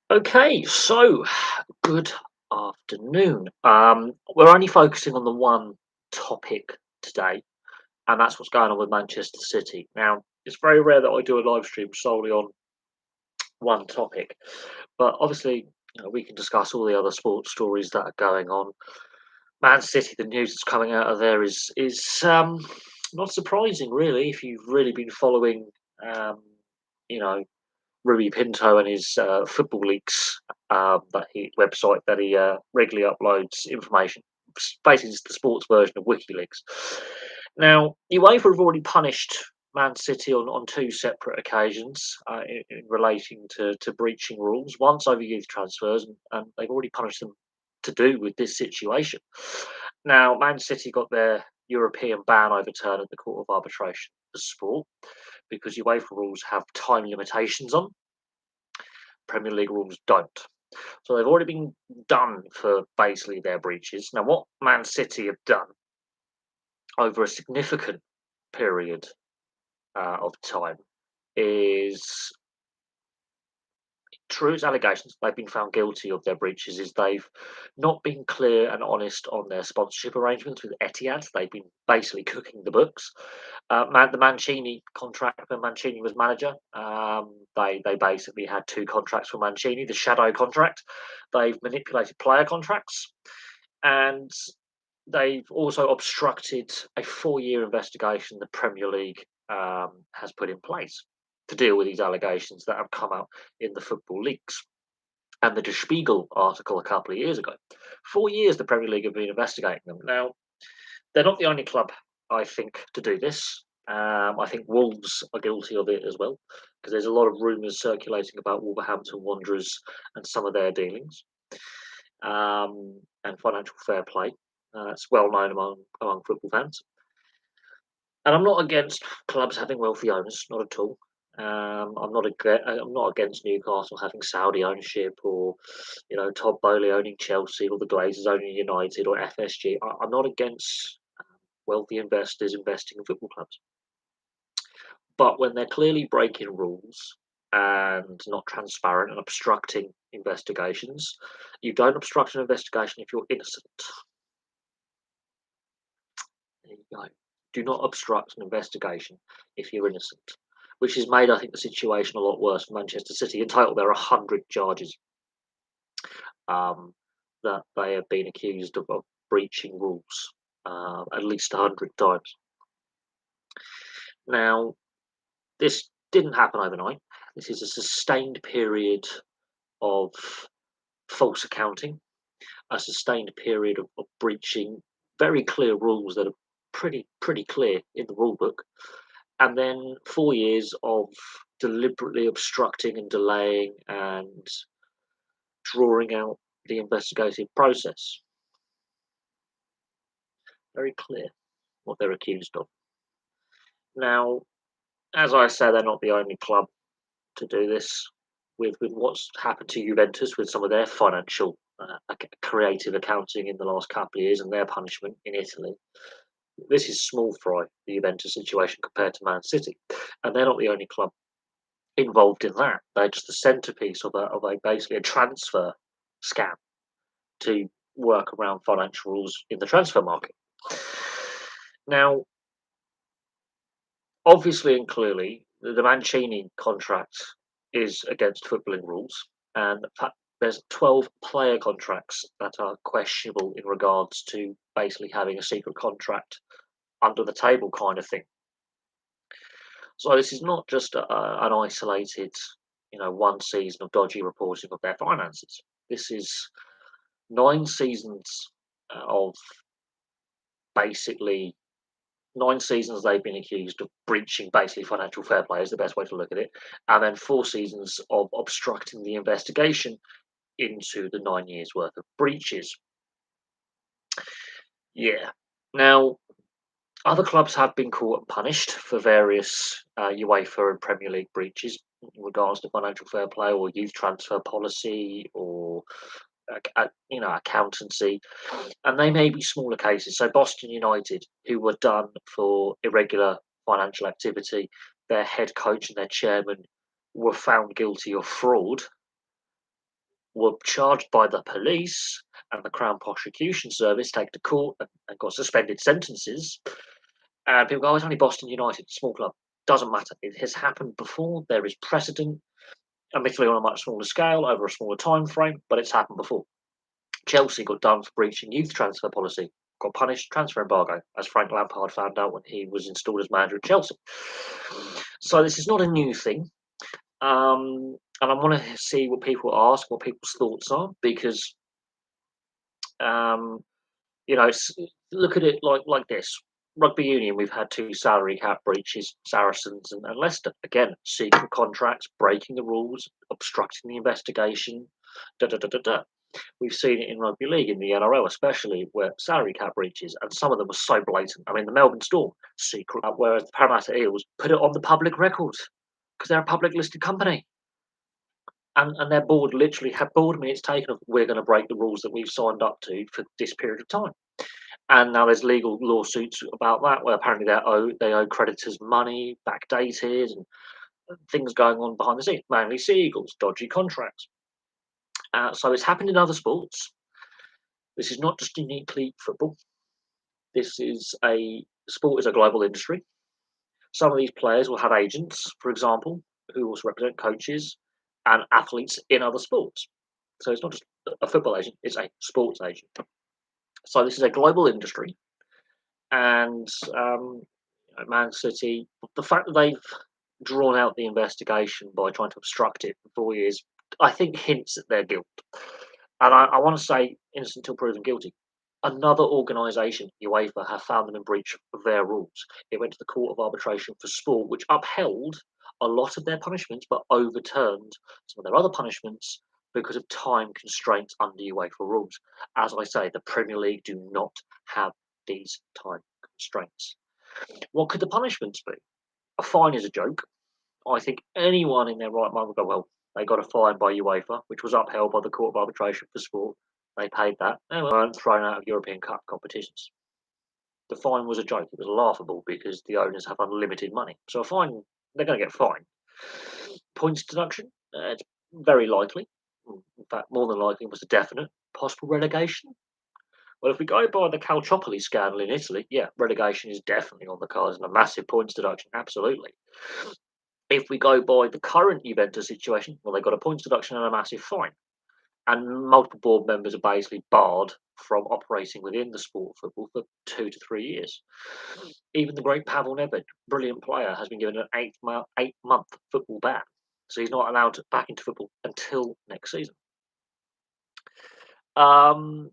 Okay, so good afternoon. We're only focusing on the one topic today, and that's what's going on with Manchester City. Now, it's very rare that I do a live stream solely on one topic, but obviously, we can discuss all the other sports stories that are going on. Man City, the news that's coming out of there is not surprising, really, if you've really been following, um, you know, Rui Pinto and his football leaks website that he regularly uploads information. Basically, it's the sports version of WikiLeaks. Now, UEFA have already punished Man City on two separate occasions in relating to breaching rules. Once over youth transfers, and they've already punished them to do with this situation. Now, Man City got their European ban overturned at the Court of Arbitration for Sport because UEFA rules have time limitations on. Premier League rules don't. So they've already been done for basically their breaches. Now, what Man City have done over a significant period of time is true its allegations. They've been found guilty of their breaches. Is they've not been clear and honest on their sponsorship arrangements with Etihad. They've been basically cooking the books. The Mancini contract when Mancini was manager, they basically had two contracts for Mancini. The shadow contract, they've manipulated player contracts, and they've also obstructed a 4-year investigation the Premier League has put in place to deal with these allegations that have come out in the football leaks. And the Der Spiegel article a couple of years ago. 4 years the Premier League have been investigating them. Now, they're not the only club, I think, to do this. I think Wolves are guilty of it as well, because there's a lot of rumours circulating about Wolverhampton Wanderers and some of their dealings and financial fair play. It's well known among football fans. And I'm not against clubs having wealthy owners, not at all. I'm not against Newcastle having Saudi ownership, or Todd Bowley owning Chelsea, or the Glazers owning United, or FSG. I'm not against wealthy investors investing in football clubs, but when they're clearly breaking rules and not transparent and obstructing investigations, you don't obstruct an investigation if you're innocent. There you go. Do not obstruct an investigation if you're innocent, which has made, I think, the situation a lot worse for Manchester City. In total, there are 100 charges um, that they have been accused of breaching rules at least 100 times. Now, this didn't happen overnight. This is a sustained period of false accounting, a sustained period of breaching very clear rules that are pretty clear in the rule book, and then 4 years of deliberately obstructing and delaying and drawing out the investigative process. Very clear what they're accused of. Now, as I say, they're not the only club to do this. With what's happened to Juventus with some of their financial creative accounting in the last couple of years and their punishment in Italy, this is small fry, the Juventus situation compared to Man City, and they're not the only club involved in that. They're just the centerpiece of a basically a transfer scam to work around financial rules in the transfer market. Now, obviously and clearly, the Mancini contract is against footballing rules, and in fact, there's 12 player contracts that are questionable in regards to basically having a secret contract under the table kind of thing. So this is not just an isolated, one season of dodgy reporting of their finances. This is 9 seasons of basically 9 seasons they've been accused of breaching basically financial fair play is the best way to look at it, and then 4 seasons of obstructing the investigation into the 9 years worth of breaches. Yeah. Now, other clubs have been caught and punished for various UEFA and Premier League breaches in regards to financial fair play or youth transfer policy or accountancy, and they may be smaller cases. So Boston United, who were done for irregular financial activity, their head coach and their chairman were found guilty of fraud. were charged by the police and the Crown Prosecution Service, taken to court and got suspended sentences. And people go, "Oh, it's only Boston United, small club." Doesn't matter. It has happened before. There is precedent, admittedly on a much smaller scale, over a smaller time frame, but it's happened before. Chelsea got done for breaching youth transfer policy, got punished, transfer embargo, as Frank Lampard found out when he was installed as manager at Chelsea. So this is not a new thing. And I want to see what people ask, what people's thoughts are, because um, look at it like this. Rugby union, we've had two salary cap breaches, Saracens and Leicester. Again, secret contracts, breaking the rules, obstructing the investigation, da da da da da. We've seen it in rugby league, in the NRL especially, where salary cap breaches, and some of them were so blatant. I mean, the Melbourne Storm, secret, whereas the Parramatta Eels put it on the public record because they're a public listed company. And their board literally had board minutes taken of, we're going to break the rules that we've signed up to for this period of time. And now there's legal lawsuits about that, where apparently they owe creditors money, backdated, and things going on behind the scenes. Mainly Seagulls, dodgy contracts. So it's happened in other sports. This is not just uniquely football. This is sport is a global industry. Some of these players will have agents, for example, who also represent coaches and athletes in other sports. So it's not just a football agent; it's a sports agent. So this is a global industry, and Man City, the fact that they've drawn out the investigation by trying to obstruct it for 4 years, I think hints at their guilt. And I want to say innocent until proven guilty. Another organisation, UEFA, have found them in breach of their rules. It went to the Court of Arbitration for Sport, which upheld a lot of their punishments, but overturned some of their other punishments because of time constraints under UEFA rules. As I say, the Premier League do not have these time constraints. What could the punishments be? A fine is a joke. I think anyone in their right mind would go, well, they got a fine by UEFA, which was upheld by the Court of Arbitration for Sport. They paid that. They weren't thrown out of European Cup competitions. The fine was a joke. It was laughable because the owners have unlimited money. So a fine, they're going to get fined. Points deduction, it's very likely. In fact, more than likely, was a definite. Possible relegation. Well, if we go by the Calciopoli scandal in Italy, yeah, relegation is definitely on the cards and a massive points deduction, absolutely. If we go by the current Juventus situation, well, they've got a points deduction and a massive fine. And multiple board members are basically barred from operating within the sport of football for 2 to 3 years. Even the great Pavel Nedved, brilliant player, has been given an 8-month football ban. So he's not allowed back into football until next season. Oh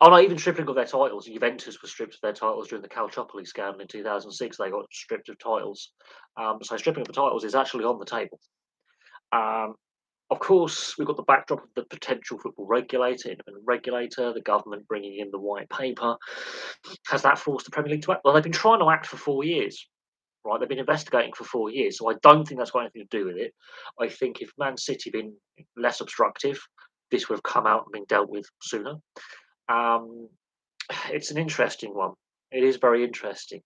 no, even stripping of their titles. Juventus was stripped of their titles during the Calciopoli scandal in 2006. They got stripped of titles. So stripping of the titles is actually on the table. Of course, we've got the backdrop of the potential football regulator, independent regulator, the government bringing in the white paper. Has that forced the Premier League to act? Well, they've been trying to act for 4 years, right? They've been investigating for 4 years, so I don't think that's got anything to do with it. I think if Man City had been less obstructive, this would have come out and been dealt with sooner. It's an interesting one. It is very interesting.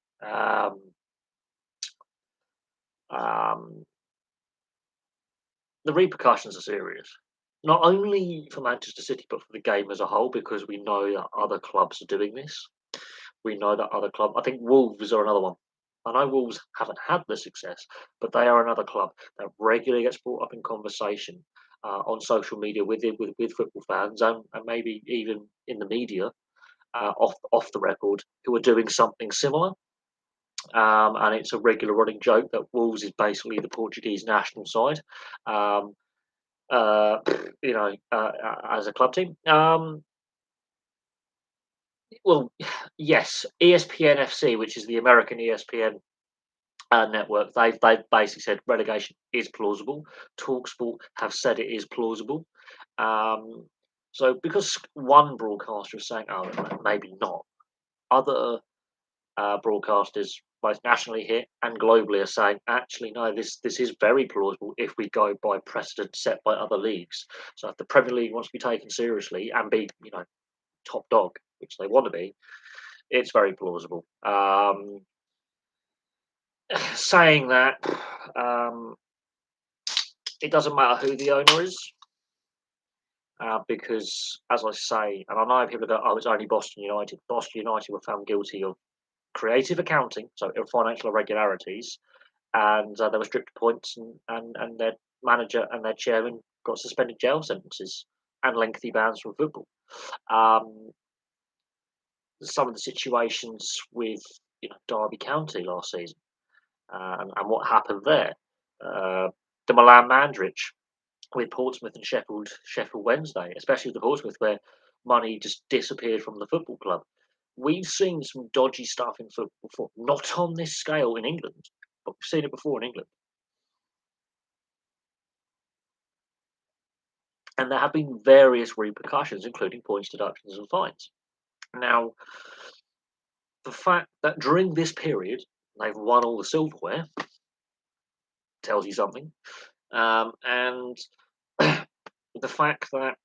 The repercussions are serious, not only for Manchester City but for the game as a whole, because we know that other clubs are doing this. We know that other club. I think Wolves are another one. I know Wolves haven't had the success, but they are another club that regularly gets brought up in conversation on social media with football fans and maybe even in the media off the record, who are doing something similar. And it's a regular running joke that Wolves is basically the Portuguese national side. Um, uh, as a club team. Well, yes, ESPN FC, which is the American ESPN network, they've basically said relegation is plausible. Talksport have said it is plausible. So because one broadcaster is saying, "Oh, maybe not," other broadcasters, both nationally here and globally, are saying, "Actually, no, this is very plausible if we go by precedent set by other leagues." So if the Premier League wants to be taken seriously and be, top dog, which they want to be, it's very plausible. Saying that, it doesn't matter who the owner is. because, as I say, and I know people go, "Oh, it's only Boston United." Boston United were found guilty of creative accounting, so financial irregularities, and they were stripped of points, and their manager and their chairman got suspended jail sentences and lengthy bans from football. Um, some of the situations with Derby County last season, and what happened there, the Milan Mandridge with Portsmouth and Sheffield Wednesday, especially with the Portsmouth, where money just disappeared from the football club. We've seen some dodgy stuff in football before, not on this scale in England, but we've seen it before in England. And there have been various repercussions, including points deductions and fines. Now, the fact that during this period they've won all the silverware tells you something. And the fact that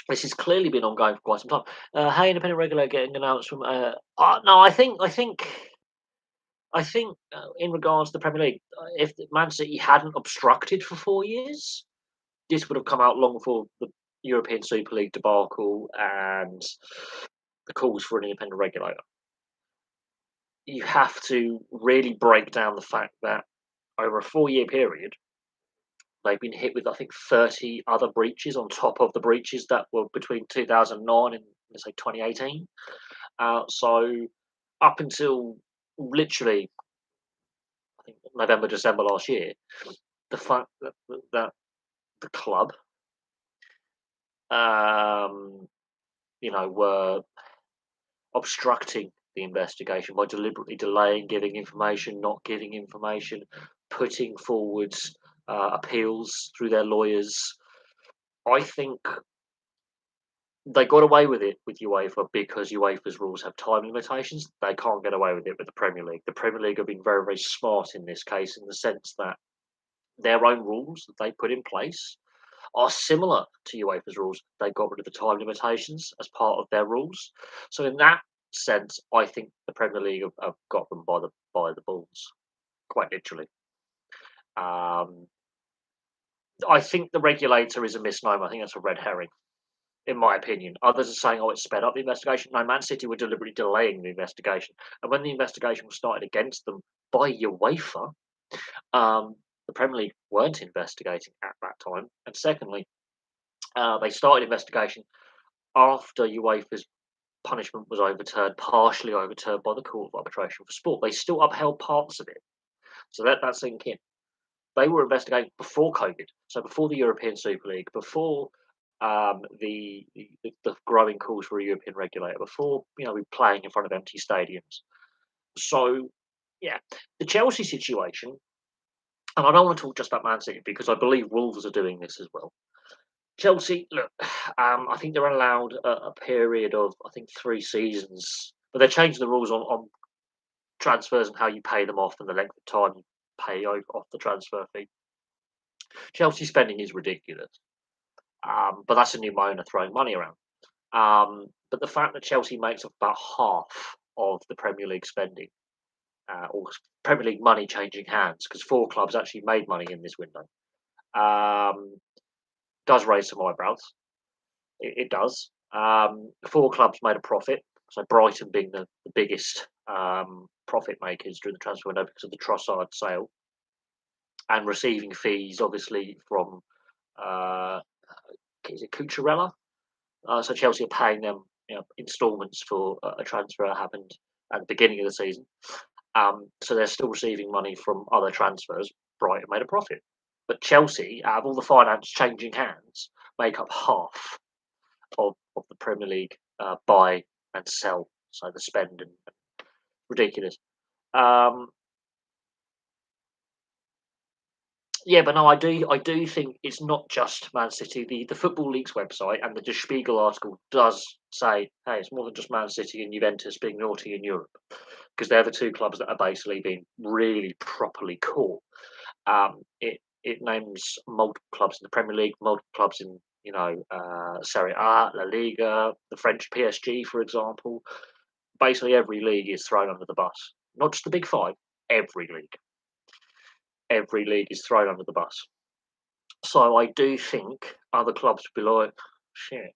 this has clearly been ongoing for quite some time. Hey, independent regulator getting announced from. No, I think in regards to the Premier League, if Man City hadn't obstructed for 4 years, this would have come out long before the European Super League debacle and the calls for an independent regulator. You have to really break down the fact that over a 4 year period, they've been hit with, I think, 30 other breaches on top of the breaches that were between 2009 and, let's say, 2018. So up until literally, I think, November, December last year, the fact that the club, um, were obstructing the investigation by deliberately delaying giving information, not giving information, putting forwards appeals through their lawyers. I think they got away with it with UEFA because UEFA's rules have time limitations. They can't get away with it with the Premier League. The Premier League have been very, very smart in this case in the sense that their own rules that they put in place are similar to UEFA's rules. They got rid of the time limitations as part of their rules. So in that sense, I think the Premier League have got them by the balls, quite literally. Um, I think the regulator is a misnomer. I think that's a red herring, in my opinion. Others are saying, "Oh, it sped up the investigation." No, Man City were deliberately delaying the investigation, and when the investigation was started against them by UEFA, the Premier League weren't investigating at that time. And secondly, they started investigation after UEFA's punishment was overturned, partially overturned by the Court of Arbitration for Sport. They still upheld parts of it, so that's sink in. They were investigating before COVID, so before the European Super League, before the growing calls for a European regulator, before we playing in front of empty stadiums. So yeah, the Chelsea situation, and I don't want to talk just about Man City because I believe Wolves are doing this as well. Chelsea, look, I think they're allowed a period of, I think, 3 seasons, but they're changing the rules on transfers and how you pay them off and the length of time you pay off the transfer fee. Chelsea spending is ridiculous, but that's a new owner throwing money around. But the fact that Chelsea makes up about half of the Premier League spending, or Premier League money changing hands, because 4 clubs actually made money in this window, um, does raise some eyebrows. It does. 4 clubs made a profit. So Brighton being the biggest profit makers during the transfer window because of the Trossard sale, and receiving fees obviously from uh, is it Cucurella? So Chelsea are paying them instalments for a transfer that happened at the beginning of the season. So they're still receiving money from other transfers. Brighton made a profit, but Chelsea, out of all the finance changing hands, make up half of the Premier League buy and sell. So the spend and ridiculous. Um, yeah, but no, I do think it's not just Man City. The Football League's website and the Der Spiegel article does say, hey, it's more than just Man City and Juventus being naughty in Europe, because they're the 2 clubs that are basically being really properly caught. It names multiple clubs in the Premier League, multiple clubs in Serie A, La Liga, the French PSG, for example. Basically, every league is thrown under the bus. Not just the big 5, every league. Every league is thrown under the bus. So I do think other clubs will be like, shit.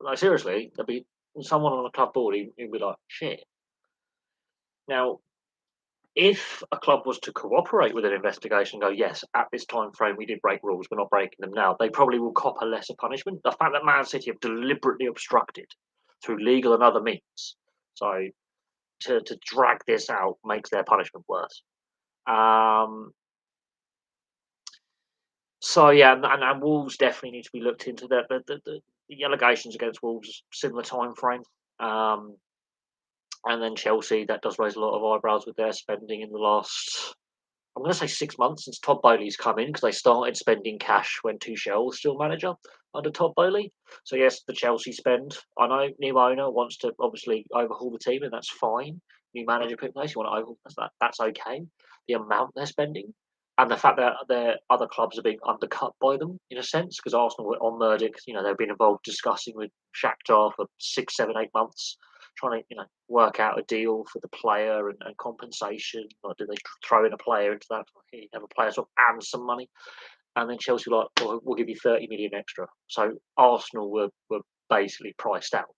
Like seriously, there'd be someone on the club board. He'd be like, shit. Now, if a club was to cooperate with an investigation and go, yes, at this time frame we did break rules, we're not breaking them now, they probably will cop a lesser punishment. The fact that Man City have deliberately obstructed through legal and other means, so to drag this out makes their punishment worse. Um, so yeah, and Wolves definitely need to be looked into. The allegations against Wolves similar time frame. Um, and then Chelsea, that does raise a lot of eyebrows with their spending in the last, I'm going to say 6 months since Todd Bowley's come in, because they started spending cash when Tuchel was still manager under Todd Bowley. So yes, the Chelsea spend. I know new owner wants to obviously overhaul the team, and that's fine. New manager put in place. You want to overhaul that's okay. The amount they're spending, and the fact that their other clubs are being undercut by them in a sense, because Arsenal were on Murdoch. They've been involved discussing with Shakhtar for 6, 7, 8 months, trying to work out a deal for the player and compensation, or do they throw in a player into that? Here you have a player swap and some money, and then Chelsea were like, well, we'll give you 30 million extra. So Arsenal were basically priced out.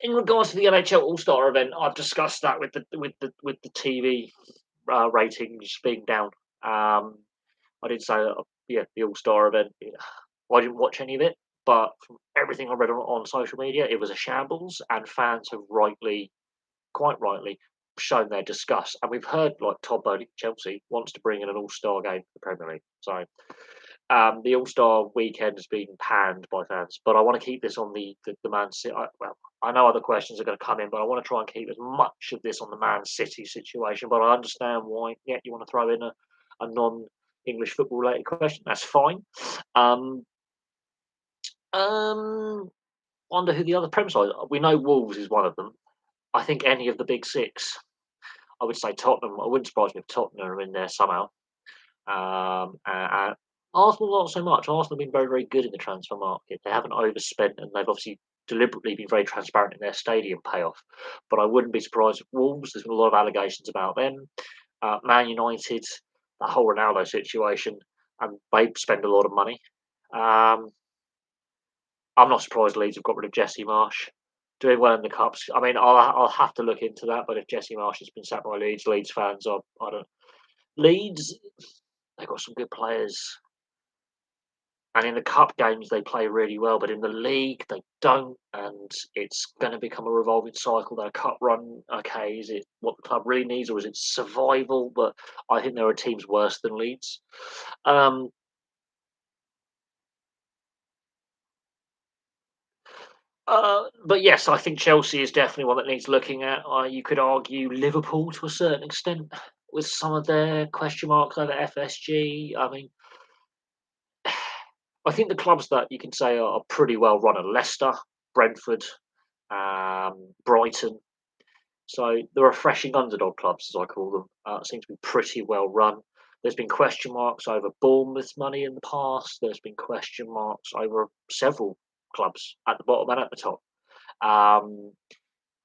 In regards to the NHL All Star event, I've discussed that with the TV ratings being down. I did say, yeah, the All Star event. Yeah, I didn't watch any of it, but from everything I read on social media, it was a shambles, and fans have quite rightly, shown their disgust. And we've heard like Todd Bowley, Chelsea, wants to bring in an All Star game for the Premier League. So the All Star weekend has been panned by fans, but I want to keep this on the Man City. Well, I know other questions are going to come in, but I want to try and keep as much of this on the Man City situation. But I understand why. Yeah, you want to throw in a non-English football related question. That's fine. Um, um, Wonder who the other Prem side. We know Wolves is one of them. I think any of the big six. I would say Tottenham. I wouldn't surprise me if Tottenham are in there somehow. And Arsenal, not so much. Arsenal have been very, very good in the transfer market. They haven't overspent, and they've obviously deliberately been very transparent in their stadium payoff. But I wouldn't be surprised if Wolves. There's been a lot of allegations about them. Man United, that whole Ronaldo situation, and they spend a lot of money. Um, I'm not surprised Leeds have got rid of Jesse Marsh. Doing well in the cups. I mean, I'll have to look into that. But if Jesse Marsh has been sacked by Leeds fans, I don't. Leeds, they've got some good players. And in the cup games, they play really well, but in the league, they don't. And it's going to become a revolving cycle. Their cup run, okay, is it what the club really needs, or is it survival? But I think there are teams worse than Leeds. Um, but yes, I think Chelsea is definitely one that needs looking at. You could argue Liverpool to a certain extent with some of their question marks over FSG. I mean, I think the clubs that you can say are pretty well run are Leicester, Brentford, Brighton. So the refreshing underdog clubs, as I call them, seem to be pretty well run. There's been question marks over Bournemouth's money in the past. There's been question marks over several clubs at the bottom and at the top um,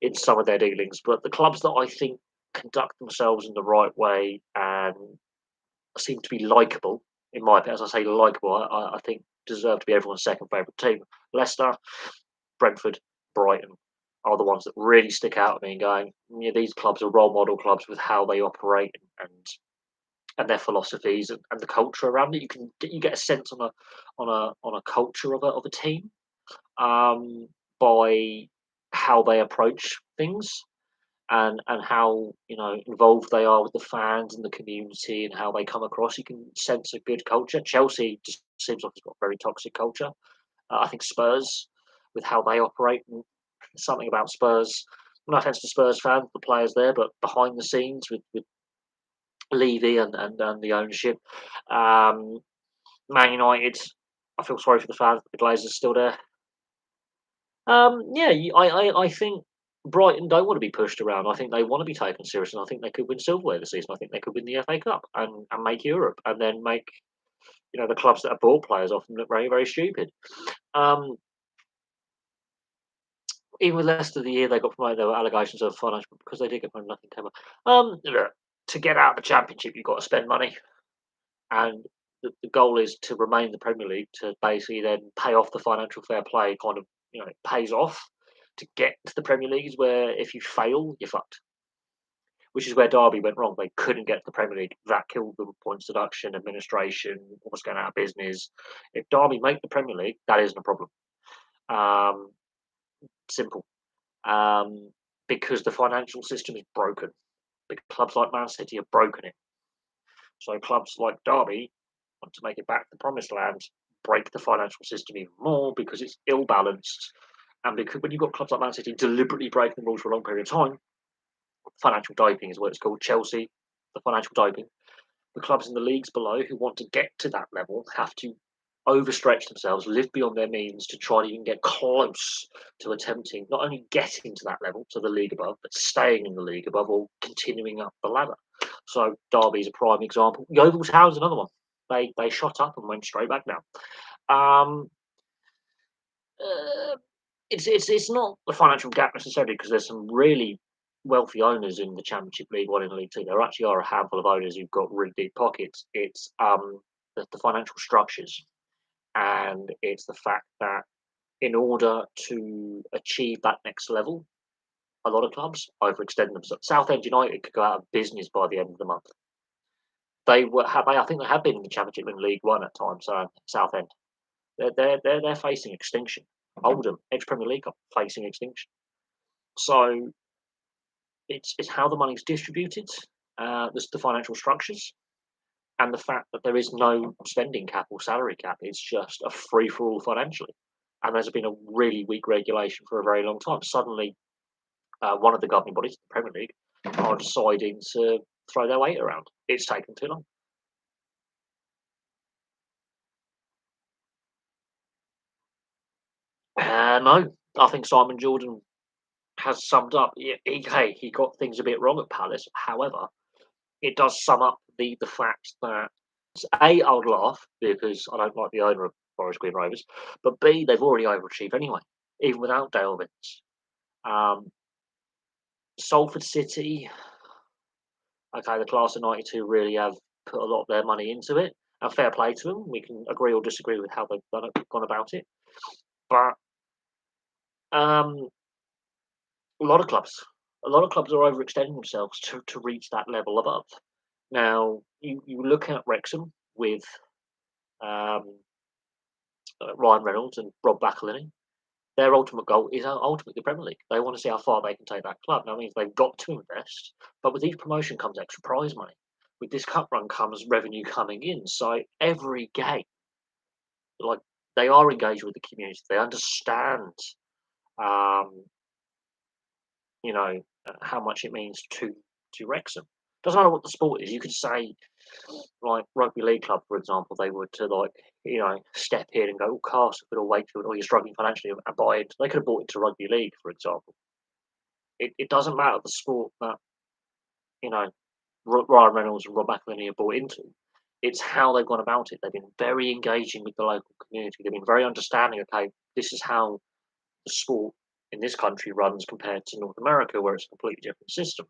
in some of their dealings. But the clubs that I think conduct themselves in the right way and seem to be likable, in my opinion, as I say likable, I think deserve to be everyone's second favourite team. Leicester, Brentford, Brighton are the ones that really stick out to me and going, yeah, these clubs are role model clubs with how they operate and their philosophies and the culture around it. You get a sense on a culture of a team um, by how they approach things and how involved they are with the fans and the community and how they come across. You can sense a good culture. Chelsea just seems like it's got a very toxic culture. I think Spurs, with how they operate, and something about Spurs. No offense to Spurs fans, the players there, but behind the scenes with Levy and the ownership, um, Man United. I feel sorry for the fans. The Glazers still there. Yeah, I think Brighton don't want to be pushed around. I think they want to be taken seriously. I think they could win silverware this season. I think they could win the FA Cup and make Europe, and then make the clubs that have bought players often look very, very stupid. Um, Even with Leicester the year they got promoted, there were allegations of financial because they did get promoted, nothing came up. Look, to get out of the Championship, you've got to spend money, and the goal is to remain in the Premier League to basically then pay off the financial fair play kind of, it pays off to get to the Premier League is where if you fail, you're fucked. Which is where Derby went wrong. They couldn't get to the Premier League. That killed them. Points deduction, administration, almost going out of business. If Derby make the Premier League, that isn't a problem. Um, Simple. Um, because the financial system is broken. Big clubs like Man City have broken it. So clubs like Derby want to make it back to the promised land, break the financial system even more because it's ill balanced. And because when you've got clubs like Man City deliberately breaking the rules for a long period of time, financial doping is what it's called. Chelsea, the financial doping. The clubs in the leagues below who want to get to that level have to overstretch themselves, live beyond their means to try and even get close to attempting not only getting to that level, to the league above, but staying in the league above or continuing up the ladder. So Derby's a prime example. Yeovil Town's another one. They shot up and went straight back down. Um, uh, it's not the financial gap necessarily because there's some really wealthy owners in the Championship League One and League Two. There actually are a handful of owners who've got really deep pockets. It's the financial structures, and it's the fact that in order to achieve that next level, a lot of clubs overextend themselves. Southend United could go out of business by the end of the month. I think they have been in the Championship in League One at times. Southend, they're facing extinction. Oldham, ex-Premier League, are facing extinction. So it's how the money's distributed, the financial structures, and the fact that there is no spending cap or salary cap. It's just a free for all financially, and there's been a really weak regulation for a very long time. Suddenly, one of the governing bodies, the Premier League, are deciding to throw their weight around. It's taken too long. No, I think Simon Jordan has summed up. He got things a bit wrong at Palace. However, it does sum up the fact that I would laugh because I don't like the owner of Forest Green Rovers, but B, they've already overachieved anyway, even without Dale Vince. Um, Salford City, okay, the class of '92 really have put a lot of their money into it, and fair play to them. We can agree or disagree with how they've gone about it, but um, a lot of clubs, a lot of clubs are overextending themselves to reach that level above. Now, you look at Wrexham with um, Ryan Reynolds and Rob McElhenney. Their ultimate goal is ultimately the Premier League. They want to see how far they can take that club. Now, that means they've got to invest, but with each promotion comes extra prize money. With this cup run comes revenue coming in. So every game, like they are engaged with the community. They understand, um, how much it means to Wrexham. Doesn't matter what the sport is. You could say, like rugby league club, for example, they were to step in and go, oh, Castleford or Wakefield, or you're struggling financially and buy it. They could have bought into rugby league, for example. It doesn't matter the sport that you know Ryan Reynolds and Rob McElhenney have bought into. It's how they've gone about it. They've been very engaging with the local community. They've been very understanding. Okay, this is how the sport in this country runs compared to North America, where it's a completely different system.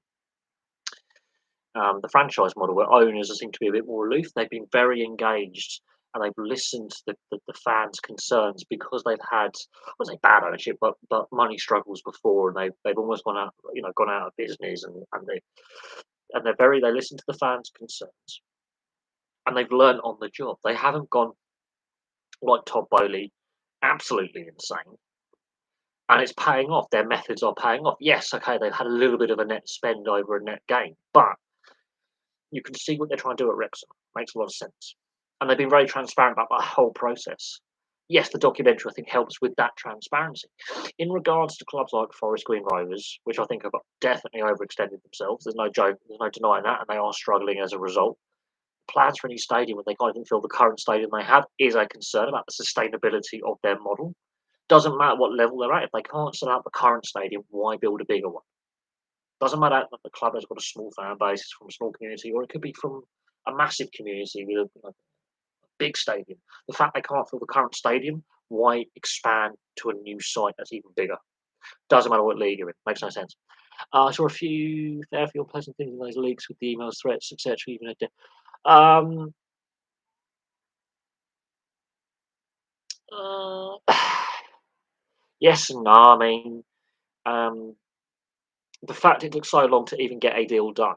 The franchise model, where owners seem to be a bit more aloof. They've been very engaged and they've listened to the fans' concerns because they've had, I wouldn't say bad ownership, but money struggles before, and they've almost gone out of business, they listen to the fans' concerns, and they've learned on the job. They haven't gone like Todd Bowley, absolutely insane, and it's paying off. Their methods are paying off. Yes, okay, they've had a little bit of a net spend over a net gain, but you can see what they're trying to do at Wrexham. Makes a lot of sense. And they've been very transparent about that whole process. Yes, the documentary, I think, helps with that transparency. In regards to clubs like Forest Green Rovers, which I think have definitely overextended themselves, there's no joke, there's no denying that, and they are struggling as a result. Plans for a new stadium, when they can't even fill the current stadium they have, is a concern about the sustainability of their model. Doesn't matter what level they're at, if they can't sell out the current stadium, why build a bigger one? Doesn't matter that the club has got a small fan base, it's from a small community, or it could be from a massive community with a big stadium. The fact they can't fill the current stadium, why expand to a new site that's even bigger? Doesn't matter what league you're in. Makes no sense. I saw a few fair, few unpleasant things in those leagues with the emails, threats, etc. Even um, Uh, yes and no. I mean, um, the fact it took so long to even get a deal done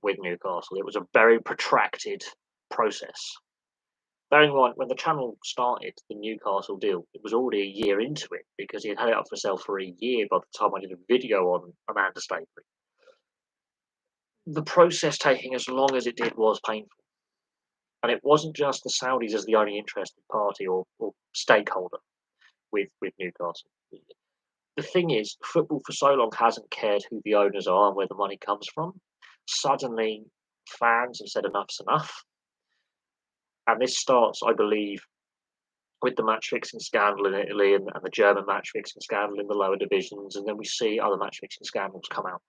with Newcastle, it was a very protracted process. Bearing in mind, when the channel started the Newcastle deal, it was already a year into it because he had it up for sale for a year by the time I did a video on Amanda Stapley. The process taking as long as it did was painful. And it wasn't just the Saudis as the only interested party or stakeholder with Newcastle. The thing is, football for so long hasn't cared who the owners are and where the money comes from. Suddenly, fans have said enough's enough. And this starts, I believe, with the match fixing scandal in Italy and the German match fixing scandal in the lower divisions. And then we see other match fixing scandals come out,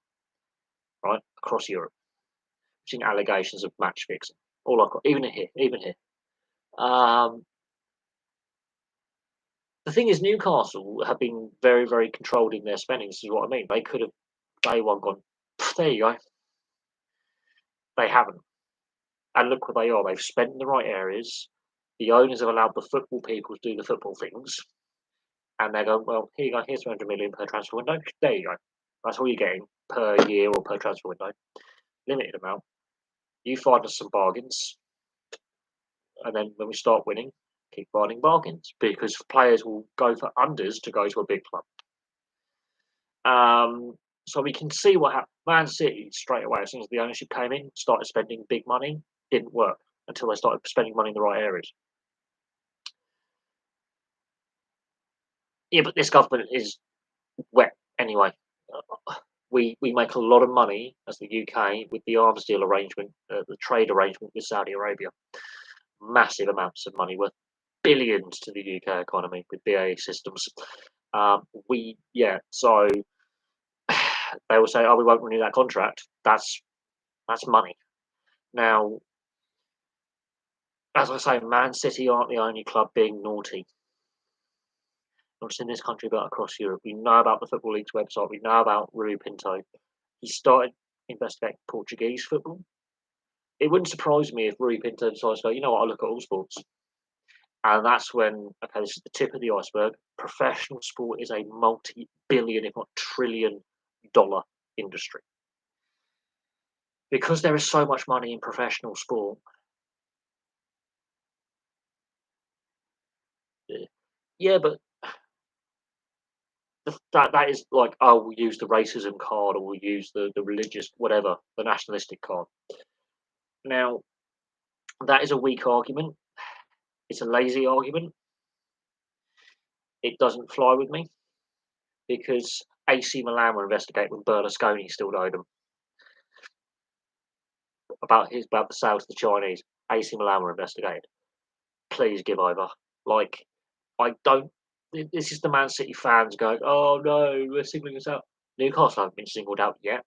right, across Europe. We've seen allegations of match fixing all across, even here, even here. Um, the thing is, Newcastle have been very, very controlled in their spending. This is what I mean. They could have day one gone, there you go. They haven't. And look what they are. They've spent in the right areas. The owners have allowed the football people to do the football things. And they're going, well, here you go. Here's 300 million per transfer window. There you go. That's all you're getting per year or per transfer window. Limited amount. You find us some bargains. And then when we start winning, keep finding bargains because players will go for unders to go to a big club. So we can see what happened. Man City straight away, as soon as the ownership came in, started spending big money. Didn't work until they started spending money in the right areas. Yeah, but this government is wet anyway. We make a lot of money as the UK with the arms deal arrangement, the trade arrangement with Saudi Arabia. Massive amounts of money, worth billions to the UK economy with BAE Systems. So they will say, "Oh, we won't renew that contract." That's money. Now, as I say, Man City aren't the only club being naughty. Not just in this country, but across Europe. We know about the Football League's website. We know about Rui Pinto. He started investigating Portuguese football. It wouldn't surprise me if Rui Pinto decides to go, you know what, I'll look at all sports. And that's when, okay, this is the tip of the iceberg. Professional sport is a multi-billion, if not trillion-dollar industry. Because there is so much money in professional sport, yeah, but that is like, oh, we'll use the racism card or we'll use the religious, whatever, the nationalistic card. Now, that is a weak argument. It's a lazy argument. It doesn't fly with me because AC Milan were investigating when Berlusconi still owed them about the sale to the Chinese. AC Milan were investigated. Please give over. Like, I don't. This is the Man City fans going, "Oh no, we're singling us out." Newcastle haven't been singled out yet.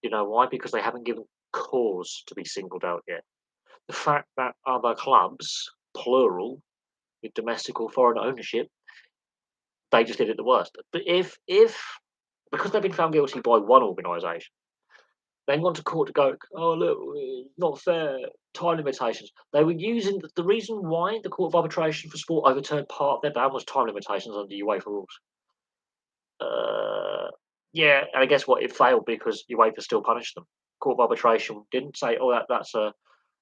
You know why? Because they haven't given cause to be singled out yet. The fact that other clubs, plural, with domestic or foreign ownership, they just did it the worst. But if because they've been found guilty by one organisation, then gone to court to go, oh look, not fair, time limitations. They were using the reason why the Court of Arbitration for Sport overturned part of their ban was time limitations under UEFA rules. Uh, yeah, and I guess what it failed because UEFA still punished them. Court of Arbitration didn't say, oh, that's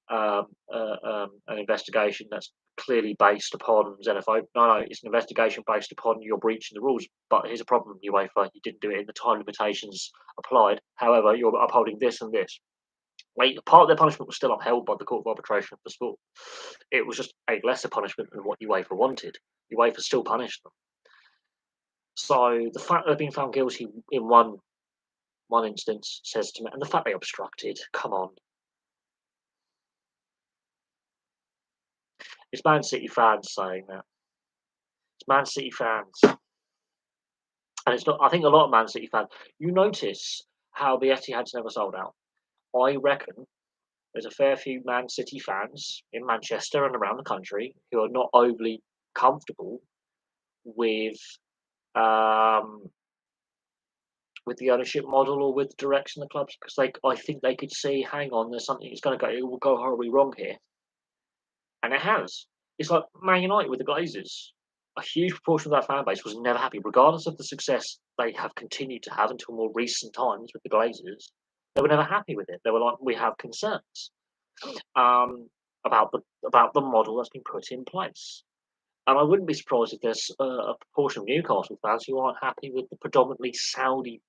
an investigation that's clearly based upon xenophobia. No, it's an investigation based upon you're breaching the rules. But here's a problem, UEFA, you didn't do it in the time limitations applied. However, you're upholding this and this. Like, part of their punishment was still upheld by the Court of Arbitration for Sport. It was just a lesser punishment than what UEFA wanted. UEFA still punished them. So the fact they've been found guilty in one instance says to me, and the fact they obstructed, come on. It's Man City fans saying that. It's Man City fans. And it's not, I think a lot of Man City fans, you notice how the Etihad's never sold out. I reckon there's a fair few Man City fans in Manchester and around the country who are not overly comfortable with um, with the ownership model or with the direction of the clubs because I think they could see, hang on, there's something that's going to go, it will go horribly wrong here, and it has. It's like Man United with the Glazers. a huge proportion of that fan base was never happy, regardless of the success they have continued to have until more recent times with the Glazers. They were never happy with it. They were like, "We have concerns um, about the model that's been put in place." And I wouldn't be surprised if there's a proportion of Newcastle fans who aren't happy with the predominantly Saudi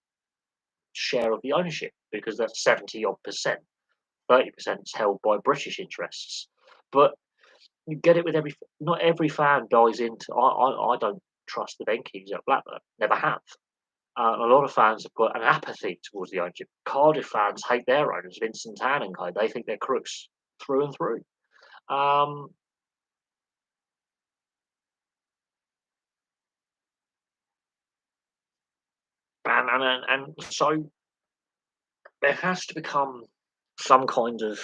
share of the ownership, because that's 70 odd percent. 30% is held by British interests. But you get it with not every fan buys into. I don't trust the Venkies at Blackburn. Never have. A lot of fans have got an apathy towards the ownership. Cardiff fans hate their owners, Vincent Tan and co. They think they're crooks through and through. Um, and so there has to become some kind of.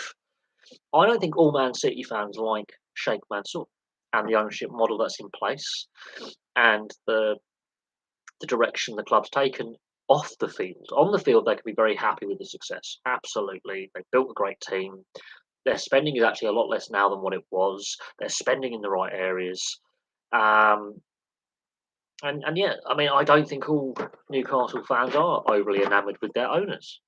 I don't think all Man City fans like Sheikh Mansour and the ownership model that's in place, and the direction the club's taken off the field. On the field, they can be very happy with the success. Absolutely. They've built a great team. Their spending is actually a lot less now than what it was. They're spending in the right areas. Um, and yeah, I mean, I don't think all Newcastle fans are overly enamoured with their owners.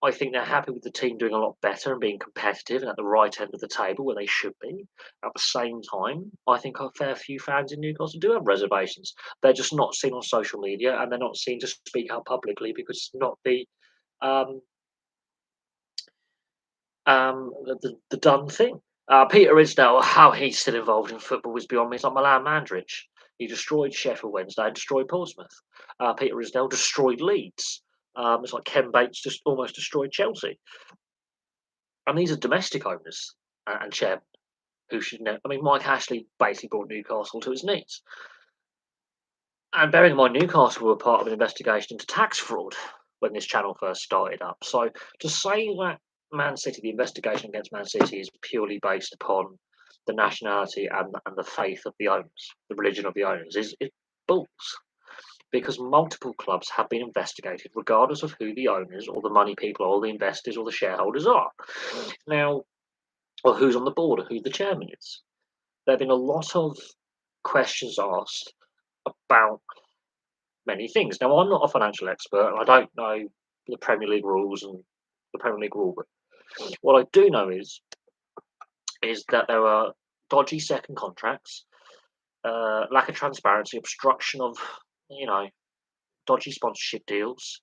I think they're happy with the team doing a lot better and being competitive and at the right end of the table where they should be. At the same time, I think a fair few fans in Newcastle do have reservations. They're just not seen on social media and they're not seen to speak out publicly because it's not um, the done thing. Peter Ridsdale, how he's still involved in football is beyond me. It's like Milan Mandridge. He destroyed Sheffield Wednesday and destroyed Portsmouth. Peter Ridsdale destroyed Leeds. It's like Ken Bates just almost destroyed Chelsea. And these are domestic owners and chairmen who should know. I mean, Mike Ashley basically brought Newcastle to its knees. And bearing in mind, Newcastle were part of an investigation into tax fraud when this channel first started up. So to say that Man City, the investigation against Man City, is purely based upon the nationality and the faith of the owners, the religion of the owners, is balls. Because multiple clubs have been investigated, regardless of who the owners or the money people or the investors or the shareholders are. Now, or who's on the board or who the chairman is. There have been a lot of questions asked about many things. Now, I'm not a financial expert, and I don't know the Premier League rules and the Premier League rule book. What I do know is that there are dodgy second contracts, lack of transparency, obstruction of, you know, dodgy sponsorship deals,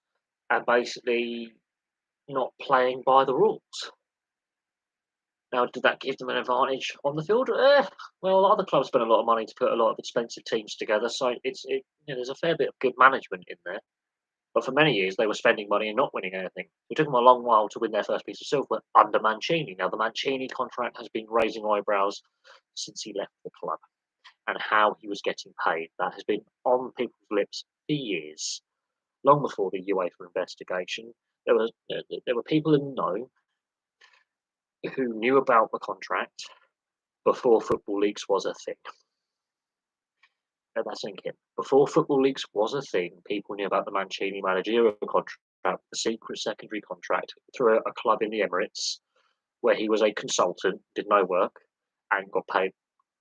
and basically not playing by the rules. Now, did that give them an advantage on the field? Well, other clubs spend a lot of money to put a lot of expensive teams together, so there's a fair bit of good management in there. But for many years, they were spending money and not winning anything. It took them a long while to win their first piece of silver under Mancini. Now, the Mancini contract has been raising eyebrows since he left the club, and how he was getting paid. That has been on people's lips for years, long before the UEFA investigation. There were people in the know who knew about the contract before Football Leaks was a thing. Let that sink in. Before Football Leaks was a thing, people knew about the Mancini managerial contract, the secret secondary contract, through a club in the Emirates where he was a consultant, did no work, and got paid